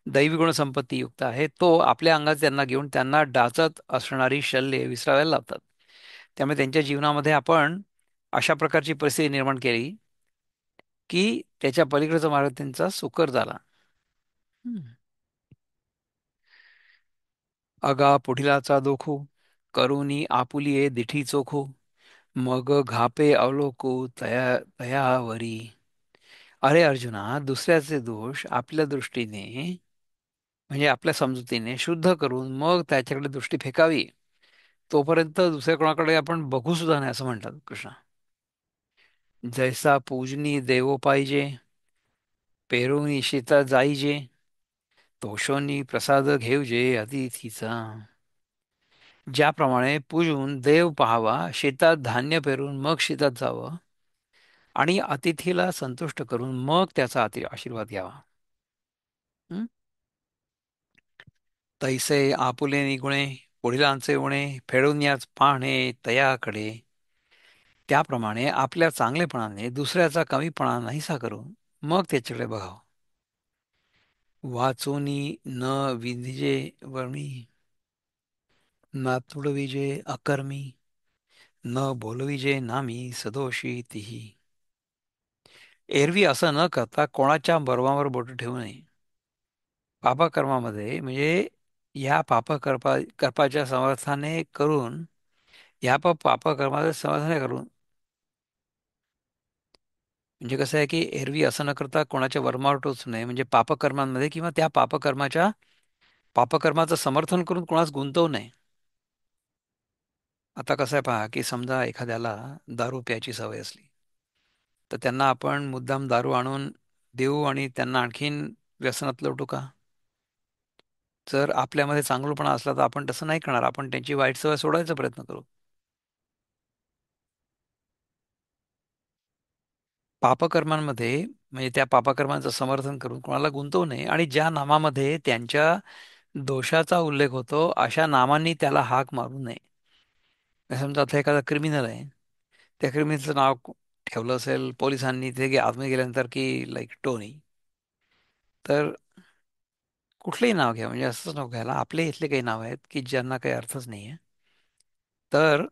दैवी गुण संपत्ती युक्त आहे तो आपल्या अंगात त्यांना घेऊन त्यांना डाचत असणारी शल्ये विसरायला लावतात. त्यामुळे त्यांच्या जीवनामध्ये आपण अशा प्रकारची परिस्थिती निर्माण केली की त्याच्या पलीकडचा मार्ग त्यांचा सुकर झाला. हम्म. अगा पुढिलाचा दोखू करुनी आपुलिये दिठी चोखू मग घापे अवलोकू तयावरी. अरे अर्जुना, दुसऱ्याचे दोष आपल्या दृष्टीने म्हणजे आपल्या समजुतीने शुद्ध करून मग त्याच्याकडे दृष्टी फेकावी, तोपर्यंत दुसऱ्या कोणाकडे आपण बघू सुद्धा नाही असं म्हणतात कृष्ण. जैसा पूजनी देवो पाहिजे पेरुनी शेता जाईजे तोषोनी प्रसाद घेवजे अतिथीचा. ज्याप्रमाणे पूजून देव पाहावा, शेतात धान्य पेरून मग शेतात जावं आणि अतिथीला संतुष्ट करून मग त्याचा आशीर्वाद घ्यावा. हं? तैसे आपुले निगुणे पुढिलांचे उणे फेडून याच पाहणे तयाकडे. त्याप्रमाणे आपल्या चांगलेपणाने दुसऱ्याचा कमीपणा नाहीसा करून मग त्याच्याकडे बघावं. वाचोनी न विधिजे वर्णी ना तुडविजे अकर्मी न बोलविजे नामी सदोषी तिही. एरवी असं न करता कोणाच्या बर्वावर बोट ठेवू नये. पापकर्मामध्ये म्हणजे या कर्पाच्या समर्थाने करून या पापकर्माचे समर्थने करून म्हणजे कसं आहे की एरवी असं न करता कोणाच्या वर्मावर टोचू नये, म्हणजे पापकर्मांमध्ये किंवा त्या पापकर्माचं समर्थन करून कोणास गुंतवू नये. आता कसं आहे पहा की समजा एखाद्याला दारू प्यायची सवय असली तर त्यांना आपण मुद्दाम दारू आणून देऊ आणि त्यांना आणखीन व्यसनात लोटू का? जर आपल्यामध्ये चांगुलपणा असला तर आपण तसं नाही करणार, आपण त्यांची वाईट सवय सोडायचा प्रयत्न करू. पापकर्मांमध्ये म्हणजे त्या पापकर्मांचं समर्थन करून कोणाला गुंतवू नये आणि ज्या नामामध्ये त्यांच्या दोषाचा उल्लेख होतो अशा नामांनी त्याला हाक मारू नये. समजा आता एखादा क्रिमिनल आहे, त्या क्रिमिनलचं नाव ठेवलं असेल पोलिसांनी ते आतमध्ये गेल्यानंतर की लाईक टोनी, तर कुठलंही नाव घ्या, म्हणजे असंच नाव घ्यायला आपले इथले काही नाव आहेत की ज्यांना काही अर्थच नाहीये. तर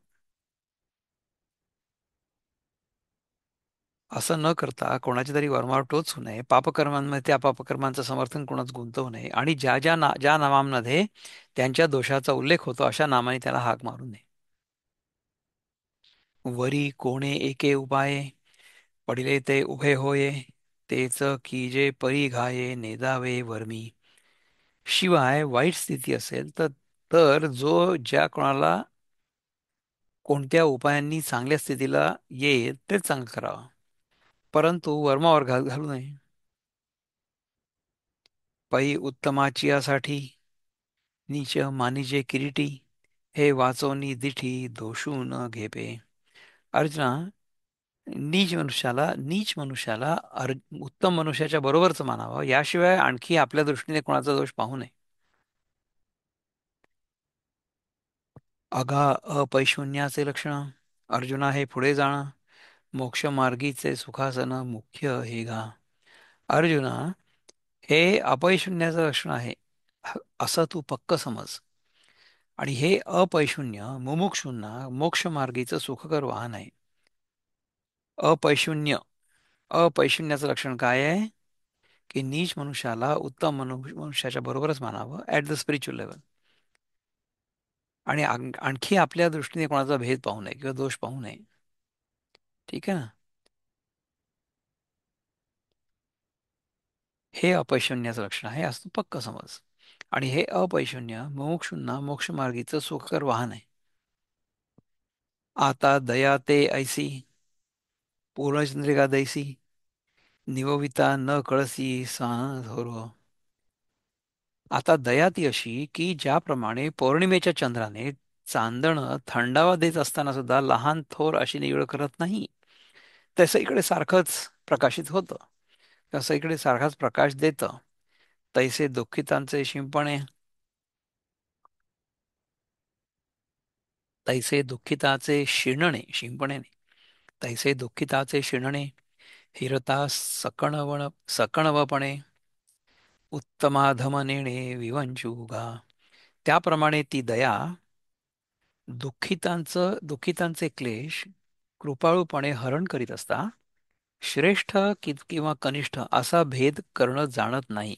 असं न करता कोणाच्या तरी वर्मावर टोचू नये, पापकर्मांमध्ये त्या पापकर्मांचं समर्थन कोणाच गुंतवू नये आणि ज्या नामांमध्ये त्यांच्या दोषाचा उल्लेख होतो अशा नामाने त्याला हाक मारू नये. वरी कोणे एके उपाये पडिले ते उभे होये, तेच कीजे परी घाये नेदावे वर्मी. शिवाय वाईट स्थिती असेल तर तर जो ज्या कोणाला कोणत्या उपायांनी चांगल्या स्थितीला येईल तेच चांगलं करावं, परंतु वर्मावर घालू नये. पै उत्तमाची यासाठी नीच मानिजे किरीटी, हे वाचोनी दिठी दोषू न घेपे. अर्जुना, नीच मनुष्याला उत्तम मनुष्याच्या बरोबरच मानावं, याशिवाय आणखी आपल्या दृष्टीने कोणाचा दोष पाहू नये. अगा अपैशून्याचे लक्षण अर्जुना हे पुढे जाणं, मोक्षमार्गीचे सुखासन मुख्य हे गा. अर्जुना, हे अपैशून्याचं लक्षण आहे असं तू पक्क समज. आणि हे अपैशून्य मुमुक्षूंना मोक्षमार्गीचं सुखकर वाहन आहे. अपैशून्य अपैशून्याचं लक्षण काय आहे? की नीच मनुष्याला उत्तम मनुष्याच्या बरोबरच मानावं ॲट द स्पिरिच्युअल लेवल. आणि आणखी आपल्या दृष्टीने कोणाचा भेद पाहू नये किंवा दोष पाहू नये. ठीक आहे ना? हे अपैशून्याचं लक्षण आहे असं तू पक्क समज. आणि हे अपैशून्य मुमुक्षूंना मोक्षमार्गीचं सुखकर वाहन आहे. आता दया ते ऐसी पूर्णचंद्रिका दैसी, निवविता न कळसी सान थोर. आता दया ती अशी की ज्याप्रमाणे पौर्णिमेच्या चंद्राने चांदणं थंडावा देत असताना सुद्धा लहान थोर अशी निवड करत नाही, तसं इकडे सारखंच प्रकाशित होतं, तसं इकडे सारखाच प्रकाश देतं. तैसे दुःखितांचे शिंपणे तैसे दुःखिताचे शिंपणे नाही. तैसे दुःखिताचे शिणणे, हिरता सकणवपणे उत्तमाधम नेणे विवंचुगा. त्याप्रमाणे ती दया दुःखितांचे क्लेश कृपाळूपणे हरण करीत असता श्रेष्ठ किंवा कनिष्ठ असा भेद करणं जाणत नाही.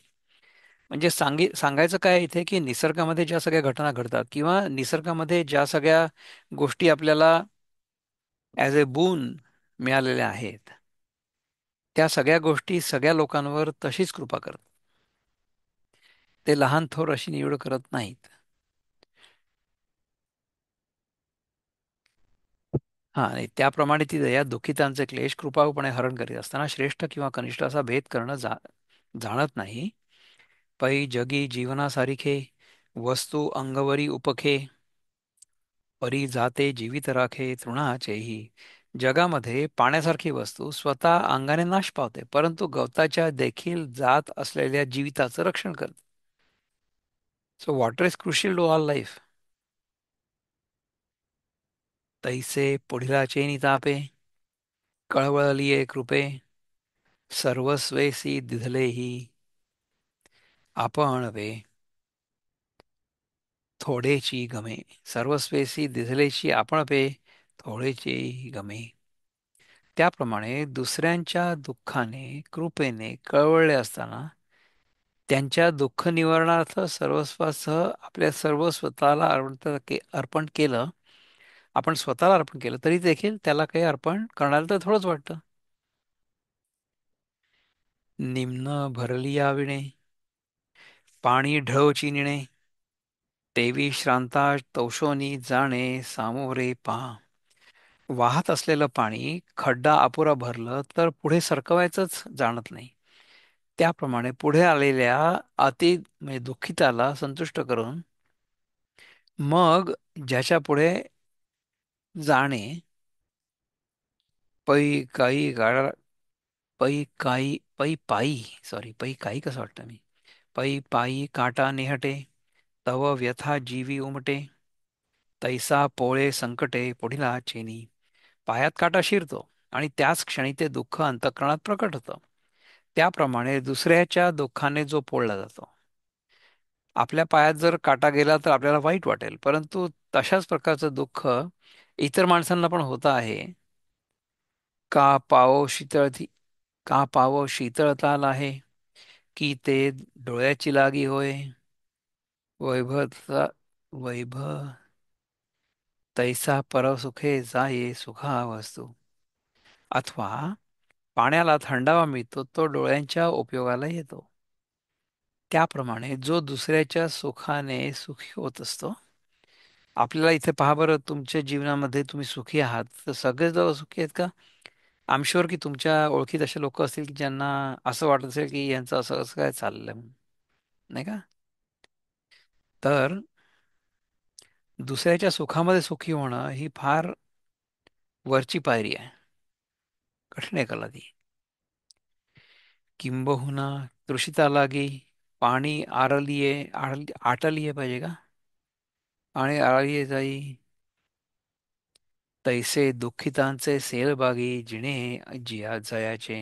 म्हणजे सांगायचं काय इथे की निसर्गामध्ये ज्या सगळ्या घटना घडतात किंवा निसर्गामध्ये ज्या सगळ्या गोष्टी आपल्याला ॲज ए बून मिळालेल्या आहेत, त्या सगळ्या गोष्टी सगळ्या लोकांवर तशीच कृपा करतात. ते लहान थोर अशी निवड करत नाहीत. हा, आणि त्याप्रमाणे ती दया दुःखितांचे क्लेश कृपाळूपणे हरण करीत असताना श्रेष्ठ किंवा कनिष्ठ असा भेद करणं जाणत नाही. पै जगी जीवनासारिखे वस्तू अंगवरी उपखे, परी जाते जीवित राखे तृणाचेही. जगामध्ये पाण्यासारखी वस्तू स्वतः अंगाने नाश पावते, परंतु गवताच्या देखील जात असलेल्या जीविताचं रक्षण करते. So water is crucial to all life. तैसे पुढिलाचे नितापे, कळवळलिये कृपे, सर्वस्वेसी दिधलेही आपण वे. थोडेची गमे सर्वस्वेसी दिसलेची आपण पे, थोडेची गमे. त्याप्रमाणे दुसऱ्यांच्या दुःखाने कृपेने कळवळले असताना त्यांच्या दुःख निवारणार्थ सर्वस्वासह आपल्या सर्व स्वतःला अर्पण केलं, आपण स्वतःला अर्पण केलं तरी देखील त्याला काही अर्पण करण्याला तर थोडंच वाटतं. निम्न भरली याविणे, पाणी ढळवची निणे, तेवी श्रांता तौशोनी जाणे सामोरे पहा. वाहत असलेलं पाणी खड्डा अपुरा भरलं तर पुढे सरकवायचंच जाणत नाही. त्याप्रमाणे पुढे आलेल्या म्हणजे दुःखिताला संतुष्ट करून मग ज्याच्या पुढे जाणे पै काही गाडा पै काही पै पायी सॉरी पै काही कसं वाटतं मी पै पायी काटा निहटे, तव व्यथा जीवी उमटे, तैसा पोळे संकटे पुढिला चेनी. पायात काटा शिरतो आणि त्याच क्षणी ते दुःख अंतःकरणात प्रकट होतं. त्याप्रमाणे दुसऱ्याच्या दुःखाने जो पोळला जातो, आपल्या पायात जर काटा गेला तर आपल्याला वाईट वाटेल, परंतु तशाच प्रकारचं दुःख इतर माणसांना पण होतं आहे. का पावो शीतळती का पावो शीतळता लाहे, की ते डोळ्याची लागी होय. वैभवता वैभव तैसा परसुखे जाये सुखा वस्तू. अथवा पाण्याला थंडावा मिळतो तो डोळ्यांच्या उपयोगाला येतो. त्याप्रमाणे जो दुसऱ्याच्या सुखाने सुखी होत असतो. आपल्याला इथे पहा बरं, तुमच्या जीवनामध्ये तुम्ही सुखी आहात तर सगळेच लोक सुखी आहेत का? आय शुअर की तुमच्या ओळखीत असे लोक असतील की ज्यांना असं वाटत असेल की यांचं असं असं काय चाललंय म्हणून. नाही का? तर दुसऱ्याच्या सुखामध्ये सुखी होणं ही फार वरची पायरी आहे. कठीण आहे कला ती. किंबहुना तृषिता लागी पाणी आटलिये पाहिजे का? पाणी आळलिये जाई तैसे दुःखितांचे सेलबागी जिणे जिया जयाचे.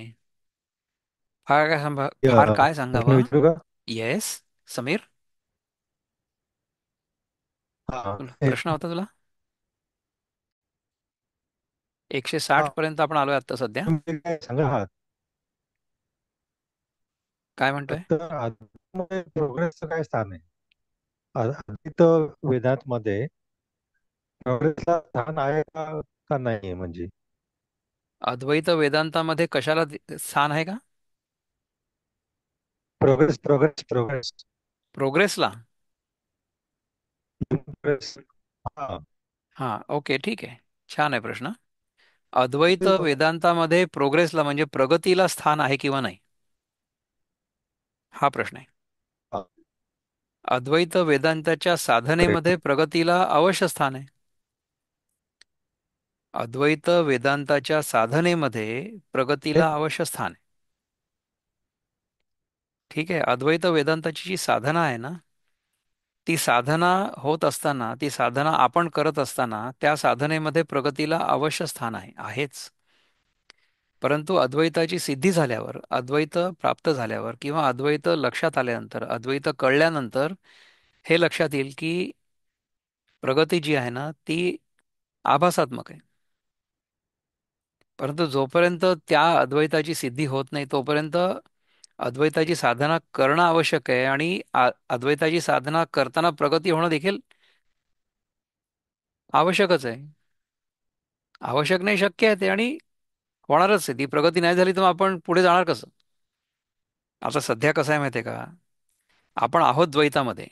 फार काय प्रश्न सांगावं. विचारू का? येस. समीर, हा. एक प्रश्न होता तुला? 160 हा. पर्यंत आपण आलोय आता सध्या. तुम्ही काय सांगा आहात? काय म्हणतोय? तर अध्यात्मामध्ये प्रोग्रेसचं काय स्थान आहे? अद्वैत वेदांतमध्ये प्रोग्रेसला स्थान आहे का नाही म्हणजे? अद्वैत वेदांतामध्ये कशाला स्थान आहे का? प्रोग्रेस प्रोग्रेस प्रोग्रेस प्रोग्रेसला. प्रोग्रेस. हा. हा, ओके, ठीक आहे. छान आहे प्रश्न. अद्वैत वेदांतामध्ये प्रोग्रेसला म्हणजे प्रगतीला स्थान आहे किंवा नाही, हा प्रश्न आहे. हा. अद्वैत वेदांताच्या साधनेमध्ये प्रगतीला अवश्य स्थान आहे. अद्वैत वेदांताच्या साधनेमध्ये प्रगतीला अवश्य स्थान आहे. ठीक आहे. अद्वैत वेदांताची जी साधना आहे ना, ती साधना होत असताना, ती साधना आपण करत असताना त्या साधनेमध्ये प्रगतीला अवश्य स्थान आहेच. परंतु अद्वैताची सिद्धी झाल्यावर, अद्वैत प्राप्त झाल्यावर किंवा अद्वैत लक्षात आल्यानंतर, अद्वैत कळल्यानंतर हे लक्षात येईल की प्रगती जी आहे ना ती आभासात्मक आहे. परंतु जोपर्यंत त्या अद्वैताची सिद्धी होत नाही तोपर्यंत अद्वैताची साधना करणं आवश्यक आहे, आणि अद्वैताची साधना करताना प्रगती होणं देखील आवश्यकच आहे. आवश्यक नाही, शक्य आहे ते, आणि होणारच आहे. ती प्रगती नाही झाली तर मग आपण पुढे जाणार कसं? आता सध्या कसं आहे माहिती आहे का? आपण आहोत द्वैतामध्ये.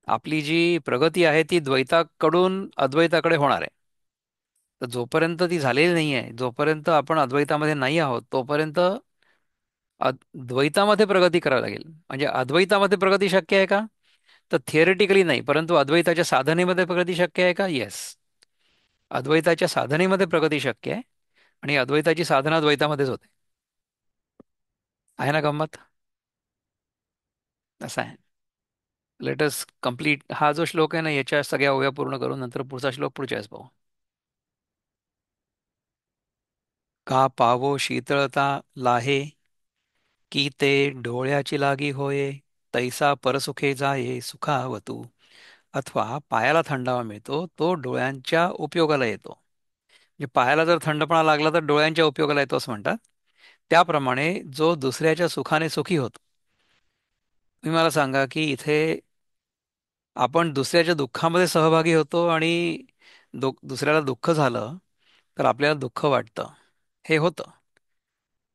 आपली जी प्रगती आहे ती द्वैताकडून अद्वैताकडे होणार आहे. तर जोपर्यंत ती झालेली नाही आहे, जोपर्यंत आपण अद्वैतामध्ये नाही आहोत तोपर्यंत द्वैतामध्ये प्रगती करावी लागेल. म्हणजे अद्वैतामध्ये प्रगती शक्य आहे का? तर थिअरिटिकली नाही, परंतु अद्वैताच्या साधनेमध्ये प्रगती शक्य आहे का? येस. अद्वैताच्या साधनेमध्ये प्रगती शक्य आहे, आणि अद्वैताची साधना द्वैतामध्येच होते. आहे ना गंमत? असं आहे. लेटस कम्प्लीट हा जो श्लोक आहे ना, याच्या सगळ्या ओव्या पूर्ण करून नंतर पुढचा श्लोक पुढच्या वेळेस पाहू. का पावो शीतळता लाहे, की ते डोळ्याची लागी होये. तैसा परसुखे जाये सुखावतू. अथवा पायाला थंडावा मिळतो तो डोळ्यांच्या उपयोगाला येतो. म्हणजे पायाला जर थंडपणा लागला तर डोळ्यांच्या उपयोगाला येतो असं म्हणतात. त्याप्रमाणे जो दुसऱ्याच्या सुखाने सुखी होतो. तुम्ही मला सांगा की इथे आपण दुसऱ्याच्या दुःखामध्ये सहभागी होतो, आणि दुसऱ्याला दुःख झालं तर आपल्याला दुःख वाटतं. हे होतं.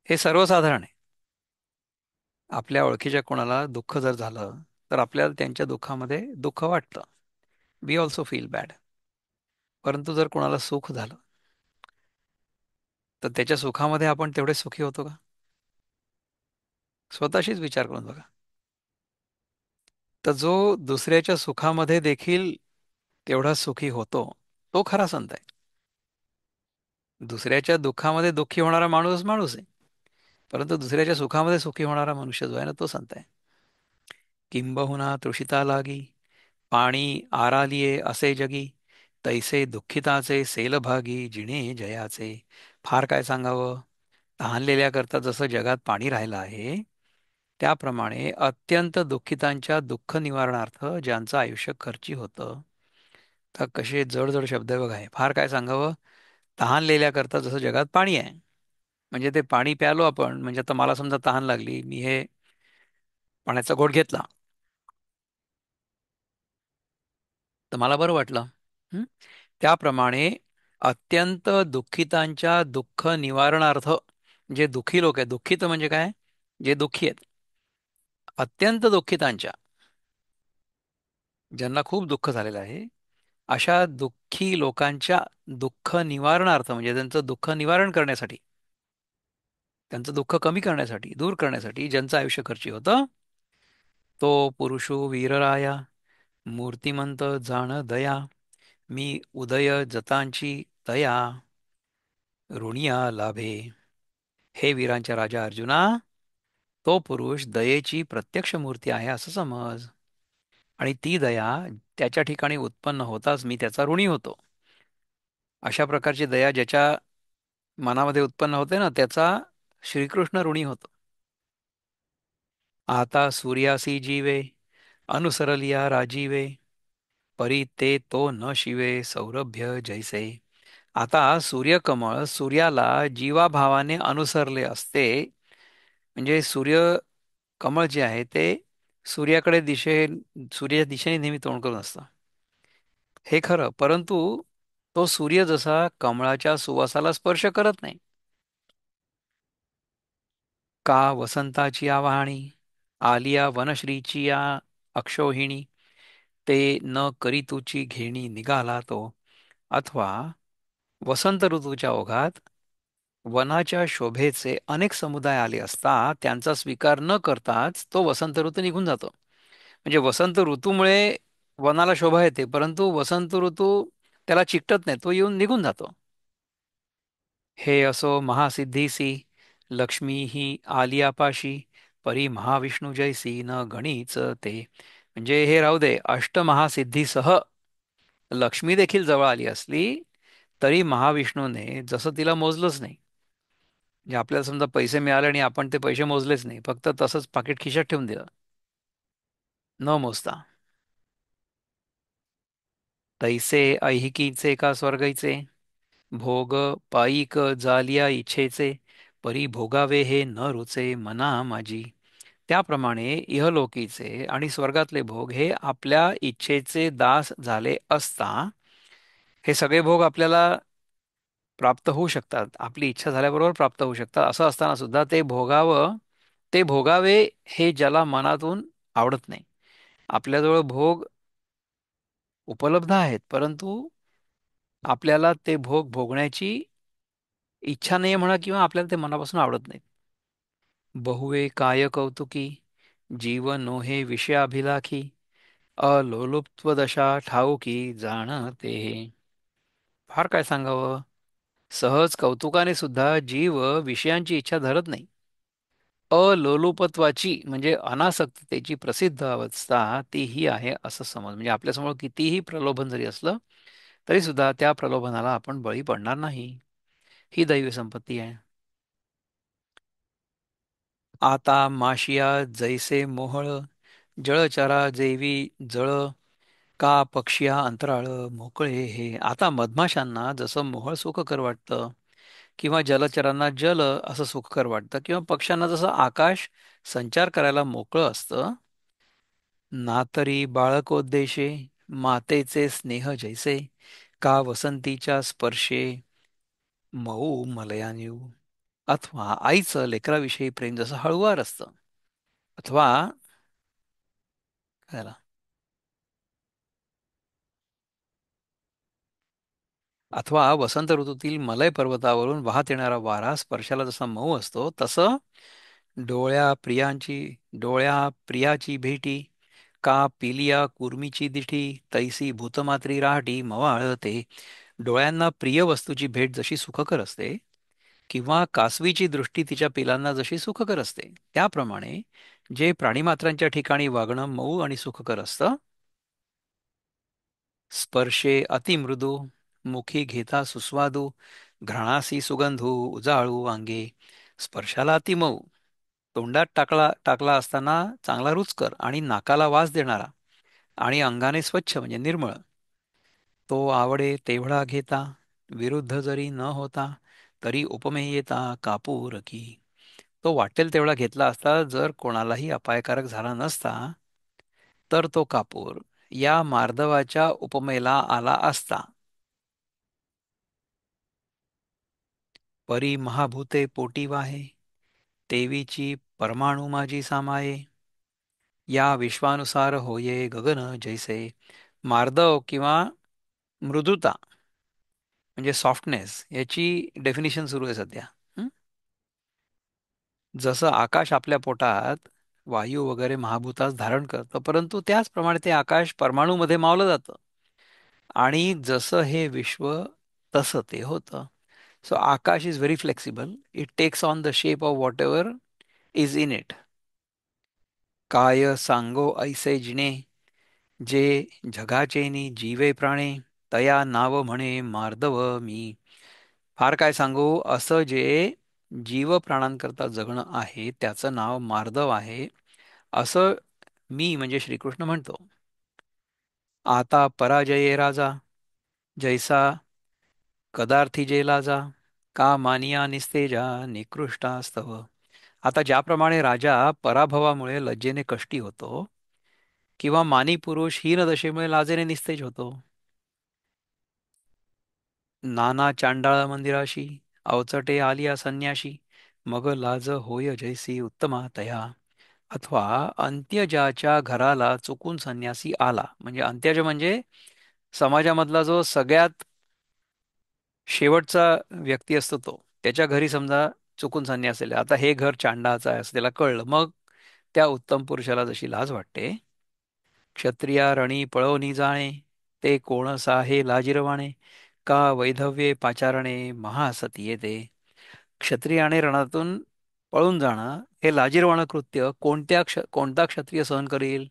हे सर्वसाधारण आहे. आपल्या ओळखीच्या कोणाला दुःख जर झालं तर आपल्याला त्यांच्या दुःखामध्ये दुःख वाटतं. We also feel bad. परंतु जर कोणाला सुख झालं तर त्याच्या सुखामध्ये आपण तेवढे सुखी होतो का? स्वतःशीच विचार करून बघा. तर जो दुसऱ्याच्या सुखामध्ये देखील तेवढा सुखी होतो तो खरा संत आहे. दुसऱ्याच्या दुःखामध्ये दुःखी होणारा माणूस माणूस आहे, परंतु दुसऱ्याच्या सुखामध्ये सुखी होणारा मनुष्य जो आहे ना तो संत आहे. किंबहुना तृषिता लागी पाणी आरालिये असे जगी, तैसे दुःखिताचे सेलभागी जिणे जयाचे. फार काय सांगावं. तहानलेल्या करता जसं जगात पाणी राहिलं आहे, त्याप्रमाणे अत्यंत दुःखितांच्या दुःख निवारणार्थ ज्यांचं आयुष्य खर्ची होतं. तर कसे जड जड शब्द आहे बघा हे. फार काय सांगावं. तहानलेल्या करता जसं जगात पाणी आहे. म्हणजे ते पाणी प्यालो आपण, म्हणजे आता मला समजा तहान लागली, मी हे पाण्याचा घोट घेतला, तर मला बरं वाटलं. हं? त्याप्रमाणे अत्यंत दुःखितांच्या दुःख निवारणार्थ, जे दुःखी लोक आहेत, दुःखित म्हणजे काय, जे दुःखी आहेत, अत्यंत दुःखितांच्या, ज्यांना खूप दुःख झालेलं आहे, अशा दुःखी लोकांच्या दुःख निवारणार्थ, म्हणजे त्यांचं दुःख निवारण करण्यासाठी, त्यांचं दुःख कमी करण्यासाठी, दूर करण्यासाठी ज्यांचं आयुष्य खर्ची होतं, तो पुरुषो वीरराया, मूर्तिमंत जाण दया, मी उदय जतांची तया, ऋणिया लाभे. हे वीरांच्या राजा अर्जुना, तो पुरुष दयेची प्रत्यक्ष मूर्ती आहे असं समज. आणि ती दया त्याच्या ठिकाणी उत्पन्न होताच मी त्याचा ऋणी होतो. अशा प्रकारची दया ज्याच्या मनामध्ये उत्पन्न होते ना, त्याचा श्रीकृष्ण ऋणी होतो. आता सूर्यासी जीवे, अनुसरलिया राजीवे, परी ते तो न शिवे, सौरभ्य जैसे. आता सूर्यकमळ सूर्याला जीवाभावाने अनुसरले असते, म्हणजे सूर्यकमळ जे आहे ते सूर्याकडे सूर्याच्या दिशेने नेहमी तोंड करून असतं. हे खरं, परंतु तो सूर्य जसा कमळाच्या सुवासाला स्पर्श करत नाही, का वसंताची आवाहणी, आलिया वनश्रीची या अक्षौहिणी, ते न करी तुची घेणी निघाला तो. अथवा वसंत ऋतूच्या ओघात वनाच्या शोभेचे अनेक समुदाय आले असता त्यांचा स्वीकार न करताच तो वसंत ऋतू निघून जातो. म्हणजे वसंत ऋतूमुळे वनाला शोभा येते, परंतु वसंत ऋतू त्याला चिकटत नाही, तो येऊन निघून जातो. हे असो महासिद्धीसी, लक्ष्मी ही आलियापाशी, परी महाविष्णू जैसी न गणीच ते. म्हणजे हे राहू दे, अष्टमहासिद्धीसह लक्ष्मी देखील जवळ आली असली तरी महाविष्णूने जसं तिला मोजलंच नाही. म्हणजे आपल्याला समजा पैसे मिळाले आणि आपण ते पैसे मोजलेच नाही, फक्त तसंच पाकिट खिशात ठेवून दिलं न मोजता. तैसे ऐहिकीचे का स्वर्गाईचे, भोग पायिक जालिया इच्छेचे, परी भोगावे हे न रुचे मना माझी. त्याप्रमाणे इहलोकीचे आणि स्वर्गातले भोग हे आपल्या इच्छेचे दास झाले असता, हे सगळे भोग आपल्याला प्राप्त होऊ शकतात, आपली इच्छा झाल्याबरोबर प्राप्त होऊ शकतात, असं असताना सुद्धा ते भोगावे हे ज्याला मनातून आवडत नाही. आपल्याजवळ भोग उपलब्ध आहेत, परंतु आपल्याला ते भोग भोगण्याची इच्छा नाही म्हणा, किंवा आपल्याला ते मनापासून आवडत नाही. बहुवे काय कौतुकी, जीव नोहे विषयाभिलाखी, अलोलुप्त्वदशा ठाऊकी जाण ते. फार काय सांगावं, सहज कौतुकाने सुद्धा जीव विषयांची इच्छा धरत नाही. अलोलुपत्वाची म्हणजे अनासक्ततेची प्रसिद्ध अवस्था ती ही आहे असं समज. म्हणजे आपल्यासमोर कितीही प्रलोभन जरी असलं तरी सुद्धा त्या प्रलोभनाला आपण बळी पडणार नाही. ही दैवी संपत्ती आहे. आता माशिया जैसे मोहळ, जळचरा जैवी जळ, का पक्षिया अंतराळ मोकळे हे. आता मधमाशांना जसं मोहळ सुखकर वाटतं, किंवा जलचरांना जल असं सुखकर वाटतं, किंवा पक्ष्यांना जसं आकाश संचार करायला मोकळं असतं, ना तरी बाळकोद्देशे, मातेचे स्नेह जैसे, का वसंतीच्या स्पर्शे मऊ मलयानिऊ. अथवा आईचं लेकराविषयी प्रेम जसं हळुवार असतं, अथवा काय झालं? अथवा वसंत ऋतूतील मलय पर्वतावरून वाहत येणारा वारा स्पर्शाला जसा मऊ असतो, तसं डोळ्या प्रियांची डोळ्या प्रियाची भेटी, का पिलिया कुर्मीची दिठी, तैसी भूतमात्री राहटी मवाळते. डोळ्यांना प्रिय वस्तूची भेट जशी सुखकर असते, किंवा कासवीची दृष्टी तिच्या पिलांना जशी सुखकर असते, त्याप्रमाणे जे प्राणीमात्रांच्या ठिकाणी वागणं मऊ आणि सुखकर असतं, स्पर्शे अतिमृदू, मुखी घेता सुस्वादू, घ्राणासी सुगंधू उजाळू अंगे. स्पर्शाला अतिमऊ, तोंडात टाकला असताना चांगला रुचकर आणि नाकाला वास देणारा, आणि अंगाने स्वच्छ म्हणजे निर्मळ, तो आवडे तेवढा घेता, विरुद्ध जरी न होता तरी उपमेयेता कापूर की. तो वाटेल तेवढा घेतला असता जर कोणालाही अपायकारक झाला नसता तर तो कापूर या मार्दवाच्या उपमेला आला असता. परी महाभूते पोटी वाहे तेवीची परमाणु माझी सामाये. या विश्वानुसार होये गगन जैसे. मार्दव किंवा मृदुता म्हणजे सॉफ्टनेस याची डेफिनिशन सुरू आहे सध्या. हं? जसं आकाश आपल्या पोटात वायू वगैरे महाभूतास धारण करतं, परंतु त्याचप्रमाणे ते आकाश परमाणूमध्ये मावलं जातं. आणि जसं हे विश्व तसं ते होतं. So akash is very flexible. It takes on the shape of whatever is in it. काय सांगो ऐसे जिणे जे जगाचेनी जीवे प्राणे तया नाव म्हणे मार्दव मी. फार काय सांगू असं जे जीव प्राणांकरता जगणं आहे त्याचं नाव मार्दव आहे असं मी म्हणजे श्रीकृष्ण म्हणतो. आता पराजये राजा जैसा कदार्थी जेला जा का मानिया निस्तेजा निकृष्टास्तव. आता ज्याप्रमाणे राजा पराभवामुळे लज्जेने कष्टी होतो किंवा मानी पुरुष हीनदशेमुळे लाजेने निस्तेज होतो. नाना चांडाळ मंदिराशी अवचटे आलिया संन्याशी मग लाज होय जैसी उत्तमा तया. अथवा अंत्यजाच्या घराला चुकून संन्यासी आला म्हणजे अंत्यज म्हणजे समाजामधला जो सगळ्यात शेवटचा व्यक्ती असतो तो. त्याच्या घरी समजा चुकून संन्यास आले, आता हे घर चांडाचं आहे असं त्याला कळलं, मग त्या उत्तम पुरुषाला जशी लाज वाटते. क्षत्रिया रणी पळवणी जाणे ते कोणसा हे लाजिरवाणे का वैधव्ये पाचारणे महासती येते. क्षत्रियाने रणातून पळून जाणं हे लाजिरवाणं कृत्य कोणता क्षत्रिय सहन करील.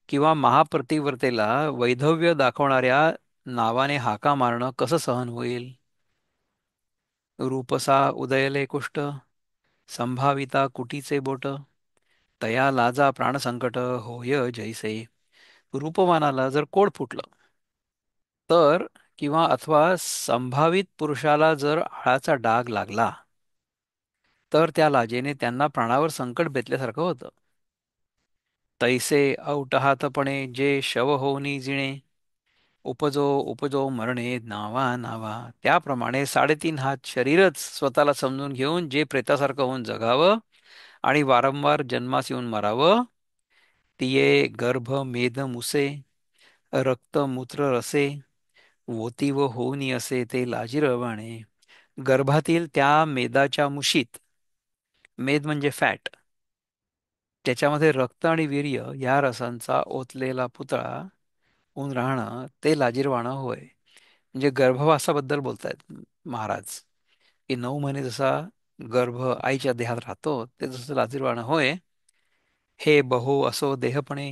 किंवा महाप्रतिव्रतेला वैधव्य दाखवणाऱ्या नावाने हाका मारणं कसं सहन होईल. रूपसा उदयले कुष्ट संभाविता कुटीचे बोट तया लाजा प्राणसंकट होय जैसे. रूपवानाला जर कोड फुटलं तर किंवा अथवा संभावित पुरुषाला जर आळाचा डाग लागला तर त्या लाजेने त्यांना प्राणावर संकट बेतल्यासारखं होतं. तैसे औटहातपणे जे शव होऊनी जिणे उपजो उपजो मरणे नावा नावा. त्याप्रमाणे 3.5 हात शरीरच स्वतःला समजून घेऊन जे प्रेतासारखं होऊन जगावं आणि वारंवार जन्मास येऊन मरावं. तिये गर्भ मेद मुसे रक्त मूत्र रसे वोती व होऊनी असे ते लाजिरवाणे. गर्भातील त्या मेदाच्या मुशीत, मेद म्हणजे फॅट, त्याच्यामध्ये रक्त आणि वीर्य या रसांचा ओतलेला पुतळा होऊन राहणं ते लाजिरवाणं होय. म्हणजे गर्भवासाबद्दल बोलतायत महाराज, की 9 महिने जसा गर्भ आईच्या देहात राहतो ते जसं लाजिरवाणं होय. हे बहु असो देहपणे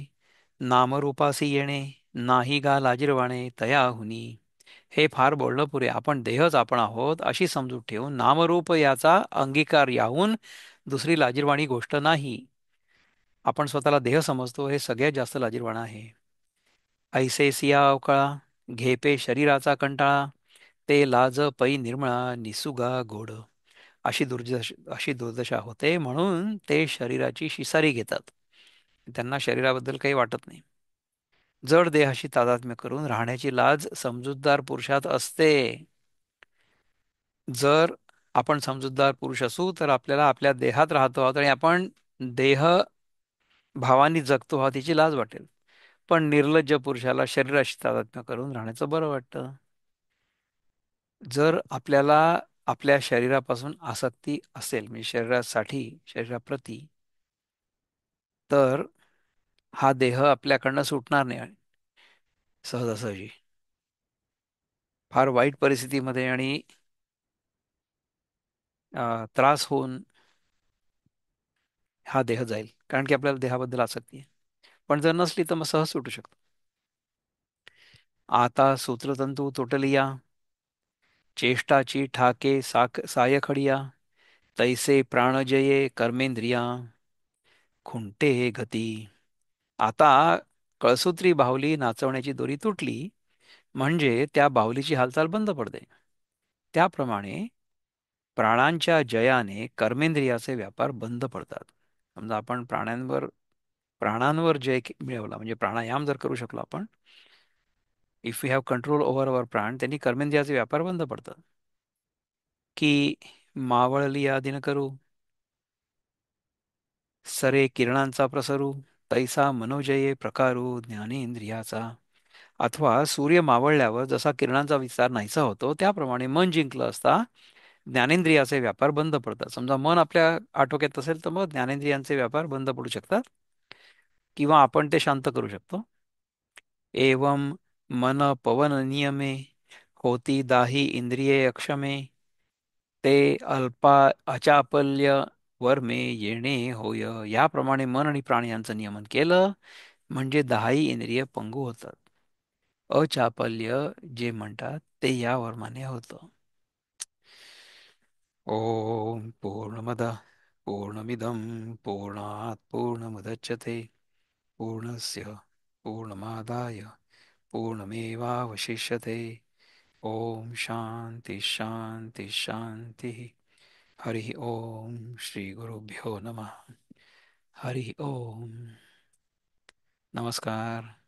नामरूपासी येणे नाही गा लाजिरवाणे तयाहुनी. हे फार बोलणं पुरे, आपण देहच आपण आहोत अशी समजूत ठेवून नामरूप याचा अंगीकार याहून दुसरी लाजिरवाणी गोष्ट नाही. आपण स्वतःला देह समजतो हे सगळ्यात जास्त लाजिरवाणं आहे. ऐसे सिया अवकळा घेपे शरीराचा कंटाळा ते लाज पै निर्मळा निसुगा गोड. अशी दुर्दशा होते म्हणून ते शरीराची शिसारी घेतात. त्यांना शरीराबद्दल काही वाटत नाही. जड देहाशी तादात्म्य करून राहण्याची लाज समजूतदार पुरुषात असते. जर आपण समजूतदार पुरुष असू तर आपल्याला आपल्या देहात राहतो आहोत आणि आपण देह भावानी जगतो आहोत याची लाज वाटेल. पण निर्लज्ज पुरुषाला शरीराशी तादात्म्य करून राहण्याचं बरं वाटतं. जर आपल्याला आपल्या शरीरापासून आसक्ती असेल म्हणजे शरीरासाठी शरीराप्रती, तर हा देह आपल्याकडनं सुटणार नाही सहजासहजी. फार वाईट परिस्थितीमध्ये आणि त्रास होऊन हा देह जाईल, कारण की आपल्याला देहाबद्दल आसक्ती आहे. पण जर नसली तर मग सहज सुटू शकतो. आता सूत्रतंतू तुटलिया चेष्टाची ठाके सायखडिया तैसे प्राणजये कर्मेंद्रिया खुंटे गती. आता कळसूत्री बाहुली नाचवण्याची दोरी तुटली म्हणजे त्या बाहुलीची हालचाल बंद पडते. त्याप्रमाणे प्राणांच्या जयाने कर्मेंद्रियाचे व्यापार बंद पडतात. समजा आपण प्राणांवर मिळवला म्हणजे प्राणायाम जर करू शकलो आपण, if you have control over our प्राण, त्यांनी कर्मेंद्रियाचे व्यापार बंद पडतात. की मावळली आदिन करू, सरे किरणांचा प्रसरू, तैसा मनोजये प्रकारू ज्ञानेंद्रियाचा. अथवा सूर्य मावळल्यावर जसा किरणांचा विस्तार नाहीसा होतो, त्याप्रमाणे मन जिंकलं असता ज्ञानेंद्रियाचे व्यापार बंद पडतात. समजा मन आपल्या आटोक्यात असेल तर मग ज्ञानेंद्रियांचे व्यापार बंद पडू शकतात किंवा आपण ते शांत करू शकतो. एवं मन पवन नियमे, होती दाही इंद्रिये अक्षमे, ते अल्पा अचापल्य वर्मे येणे होय. याप्रमाणे मन आणि प्राण यांचं नियमन केलं म्हणजे दहाही इंद्रिय पंगू होतात. अचापल्य जे म्हणतात ते या वर्माने होतं. ओम पूर्णमद पूर्णमिदं पूर्णात् पूर्णमुदच्यते पूर्णस्य पूर्णमादाय पूर्णमेवावशिष्यते. ओम शांति शांति शांति. हरि ओम श्री गुरुभ्यो नमः. हरि ओम. नमस्कार.